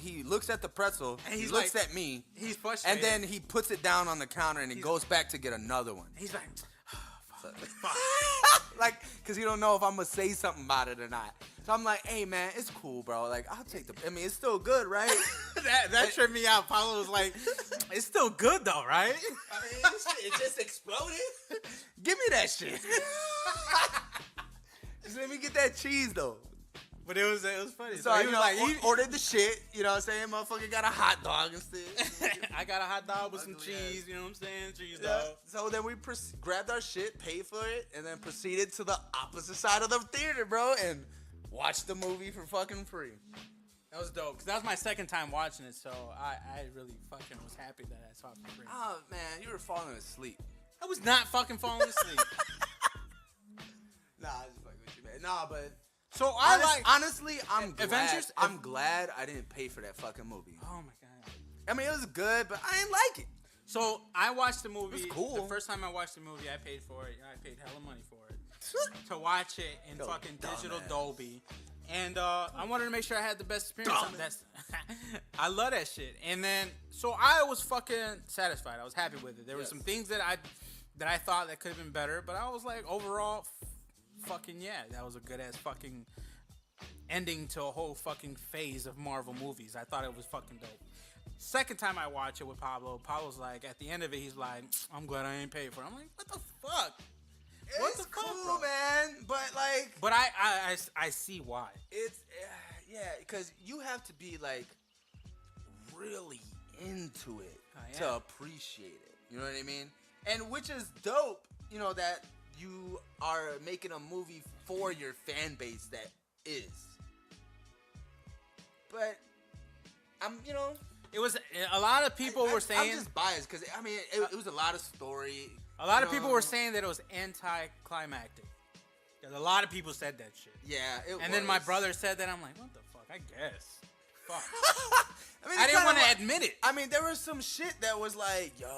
B: He looks at the pretzel, and he looks at me,
C: he's frustrated,
B: and then he puts it down on the counter, and he goes back to get another one.
C: He's like,
B: Like, cause you don't know if I'm gonna say something about it or not. So I'm like, hey man, it's cool, bro. Like, I'll take the. I mean, it's still good, right?
C: that tripped me out. Paulo was like, it's still good though, right?
B: I mean, it just exploded. Give me that shit. Just let me get that cheese though.
C: But it was funny.
B: So
C: he was like,
B: he ordered the shit. You know what I'm saying? Motherfucker got a hot dog instead.
C: I got a hot dog with some cheese. You know what I'm saying? Cheese dog.
B: So then we grabbed our shit, paid for it, and then proceeded to the opposite side of the theater, bro, and watched the movie for fucking free.
C: That was dope. Cause that was my second time watching it, so I really fucking was happy that I saw it for free.
B: Oh man, you were falling asleep.
C: I was not fucking falling asleep.
B: Nah, I just fucking with you, man. Nah, but.
C: So
B: honestly, I'm glad.
C: Avengers.
B: I'm glad I didn't pay for that fucking movie.
C: Oh my god.
B: I mean, it was good, but I didn't like it.
C: So I watched the movie.
B: It was cool.
C: The first time I watched the movie, I paid for it. I paid hella money for it to watch it in
B: Yo,
C: fucking digital
B: dumbass.
C: Dolby. And I wanted to make sure I had the best experience. That's I love that shit. And then so I was fucking satisfied. I was happy with it. There were some things that I thought that could have been better, but I was like, overall, fucking yeah, that was a good ass fucking ending to a whole fucking phase of Marvel movies. I thought it was fucking dope. Second time I watch it with Pablo's like, at the end of it, he's like, I'm glad I ain't paid for it. I'm like, what the fuck?
B: What the cool, fuck, man. But like,
C: but I see why.
B: It's yeah, because you have to be like really into it to appreciate it. You know what I mean? And which is dope. You know that you are making a movie for your fan base that is. But
C: it was a lot of people were saying.
B: I'm just biased because I mean it was a lot of story.
C: A lot of people were saying that it was anticlimactic. A lot of people said that shit.
B: Yeah,
C: and then my brother said that. I'm like, what the fuck? I guess. Fuck.
B: I mean,
C: I didn't want to admit it.
B: I mean, there was some shit that was like, yo,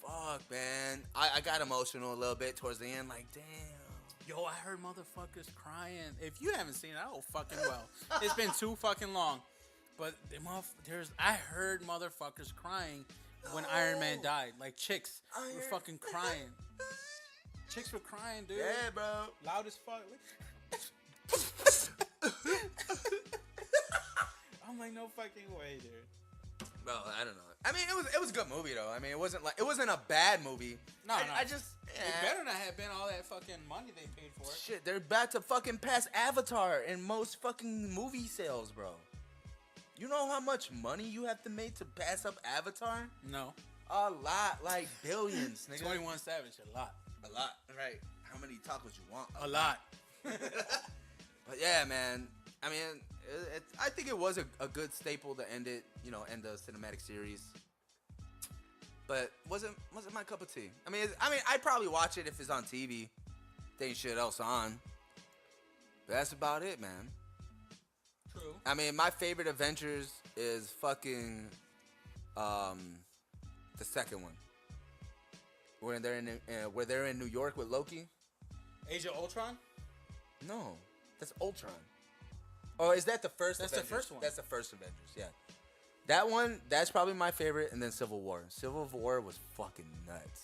B: fuck, man. I got emotional a little bit towards the end. Like, damn.
C: Yo, I heard motherfuckers crying. If you haven't seen it, I know fucking well. It's been too fucking long. But I heard motherfuckers crying when Iron Man died. Like, chicks were fucking crying. Chicks were crying, dude.
B: Yeah, bro.
C: Loud as fuck. I'm like, no fucking way, dude.
B: Bro, I don't know. I mean, it was a good movie though. I mean, it wasn't a bad movie.
C: No.
B: I just
C: it better not have been all that fucking money they paid for it.
B: Shit, they're about to fucking pass Avatar in most fucking movie sales, bro. You know how much money you have to make to pass up Avatar?
C: No.
B: A lot, like billions, nigga.
C: 21 Savage, a lot.
B: A lot, right? How many tacos you want?
C: A lot.
B: But yeah, man. I mean, I think it was a good staple to end it. You know, end the cinematic series. But wasn't my cup of tea. I mean, I'd probably watch it if it's on TV. There ain't shit else on. But that's about it, man.
C: True.
B: I mean, my favorite Avengers is fucking the second one. Where they're in New York with Loki.
C: Age of Ultron?
B: No, that's Ultron. Oh, is that the first?
C: That's
B: Avengers?
C: the first one.
B: That's the first Avengers. Yeah, that one. That's probably my favorite, and then Civil War. Civil War was fucking nuts.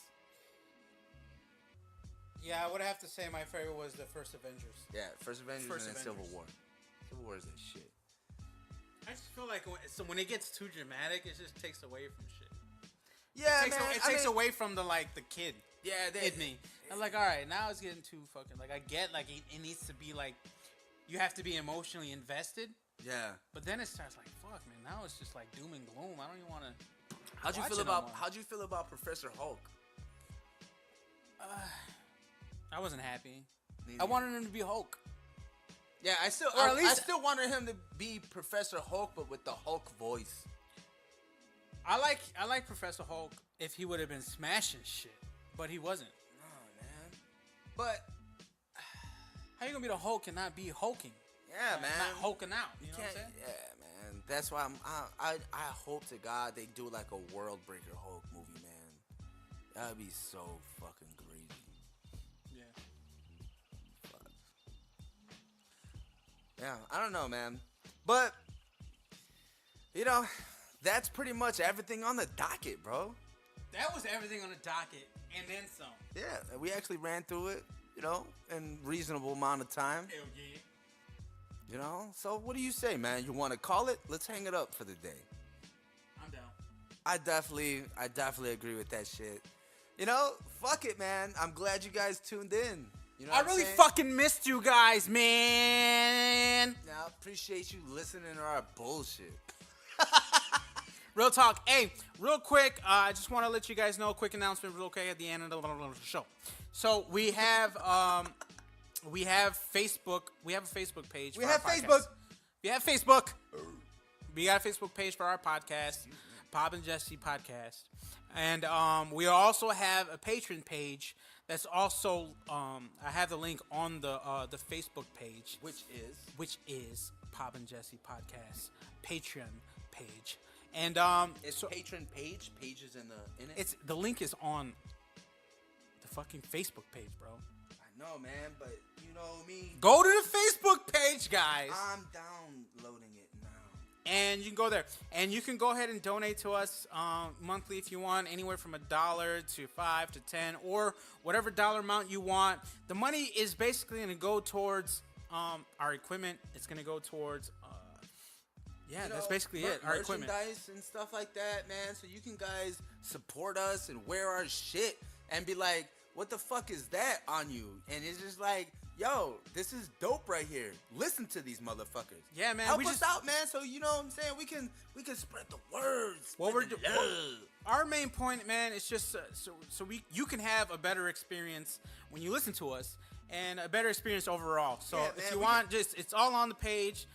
C: Yeah, I would have to say my favorite was the first Avengers.
B: Yeah, first Avengers and then Civil War. Civil War is that shit.
C: I just feel like when it gets too dramatic, it just takes away from shit.
B: Yeah,
C: it takes away from the kid.
B: Yeah,
C: in me. I'm like, all right, now it's getting too fucking I get it needs to be you have to be emotionally invested.
B: Yeah.
C: But then it starts like, fuck, man. Now it's just like doom and gloom. I don't even want to.
B: How'd you feel about Professor Hulk?
C: I wasn't happy. I wanted him to be Hulk.
B: Yeah, I still wanted him to be Professor Hulk, but with the Hulk voice.
C: I like Professor Hulk if he would have been smashing shit, but he wasn't.
B: Oh man. But
C: how you gonna be the Hulk and not be hulking?
B: Yeah, man.
C: Not hulking out. You know what I'm saying?
B: Yeah, man. That's why I hope to God they do like a World Breaker Hulk movie, man. That'd be so fucking crazy.
C: Yeah.
B: Fuck. Yeah, I don't know, man. But you know, that's pretty much everything on the docket, bro.
C: That was everything on the docket. And then some.
B: Yeah, we actually ran through it, you know, in reasonable amount of time.
C: Hell yeah.
B: You know? So what do you say, man? You want to call it? Let's hang it up for the day.
C: I'm down.
B: I definitely agree with that shit. You know, fuck it, man. I'm glad you guys tuned in. You know
C: I really fucking missed you guys, man.
B: Now, appreciate you listening to our bullshit.
C: Real talk. Hey, real quick, I just want to let you guys know, quick announcement real quick at the end of the show. So we have Facebook. We have a Facebook page.
B: We have Facebook.
C: We have Facebook. We got a Facebook page for our podcast, Pop and Jesse Podcast. And we also have a Patreon page that's also, I have the link on the Facebook page.
B: Which is
C: Pop and Jesse Podcast Patreon page. And
B: it's so, patron page. Pages in it.
C: It's the link is on the fucking Facebook page, bro.
B: I know, man, but you know me.
C: Go to the Facebook page, guys.
B: I'm downloading it now.
C: And you can go there, and you can go ahead and donate to us monthly if you want, anywhere from $1 to $5 to $10 or whatever dollar amount you want. The money is basically going to go towards our equipment. It's going to go towards. Yeah, that's basically it. Our equipment.
B: Merchandise and stuff like that, man. So you can guys support us and wear our shit and be like, what the fuck is that on you? And it's just like, yo, this is dope right here. Listen to these motherfuckers.
C: Yeah, man.
B: Help us out, man. So you know what I'm saying? We can spread the words.
C: What we're doing. Our main point, man, is just so you can have a better experience when you listen to us and a better experience overall. So
B: yeah,
C: if you want, it's all on the page.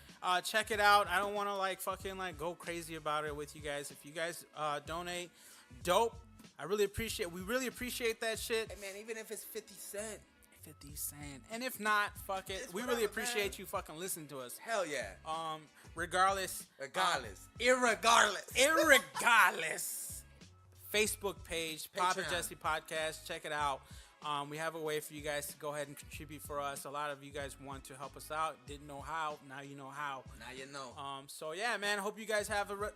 C: Check it out. I don't want to fucking go crazy about it with you guys. If you guys donate, dope. We really appreciate that shit.
B: Hey man, even if it's 50 cents.
C: 50 cents. And if not, fuck it. We really appreciate you fucking listening to us.
B: Hell yeah.
C: Regardless.
B: Irregardless.
C: Facebook page, Pop and Jesse Podcast. Check it out. We have a way for you guys to go ahead and contribute for us. A lot of you guys want to help us out. Didn't know how. Now you know how.
B: Now you know.
C: So yeah, man. Hope you guys have a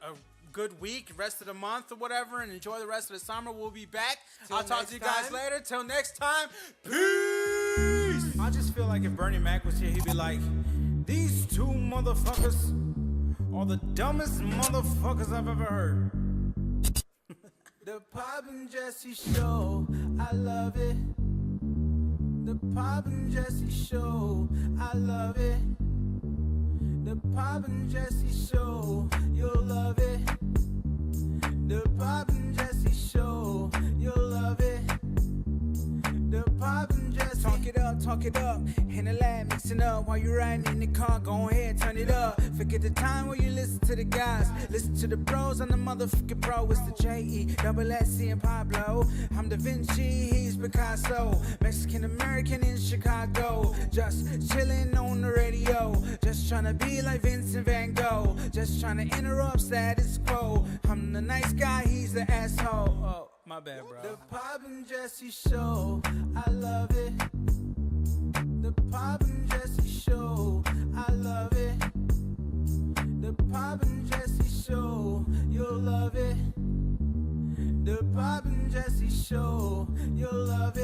C: good week, rest of the month or whatever, and enjoy the rest of the summer. We'll be back. I'll talk to you guys later. Till next time. Peace. I just feel like if Bernie Mac was here, he'd be like, these two motherfuckers are the dumbest motherfuckers I've ever heard. The Pop and Jesse Show, I love it. The Pop and Jesse Show, I love it. The Pop and Jesse Show, you'll love it. The Pop and Jesse Show, you'll love it. The Pop and Jesse. Talk it up. In the lab, mixing up while you're riding in the car. Go ahead, turn it up. Forget the time where you listen to the guys. Listen to the bros, I'm the motherfucking pro. It's the J-E-double-S-E and Pablo. I'm Da Vinci, he's Picasso. Mexican American in Chicago. Just chilling on the radio. Just trying to be like Vincent Van Gogh. Just trying to interrupt status quo. I'm the nice guy, he's the asshole. Oh, my bad, bro. The Pop and Jesse Show, I love it. The Pop and Jesse Show, I love it. The Pop and Jesse Show, you'll love it. The Pop and Jesse Show, you'll love it.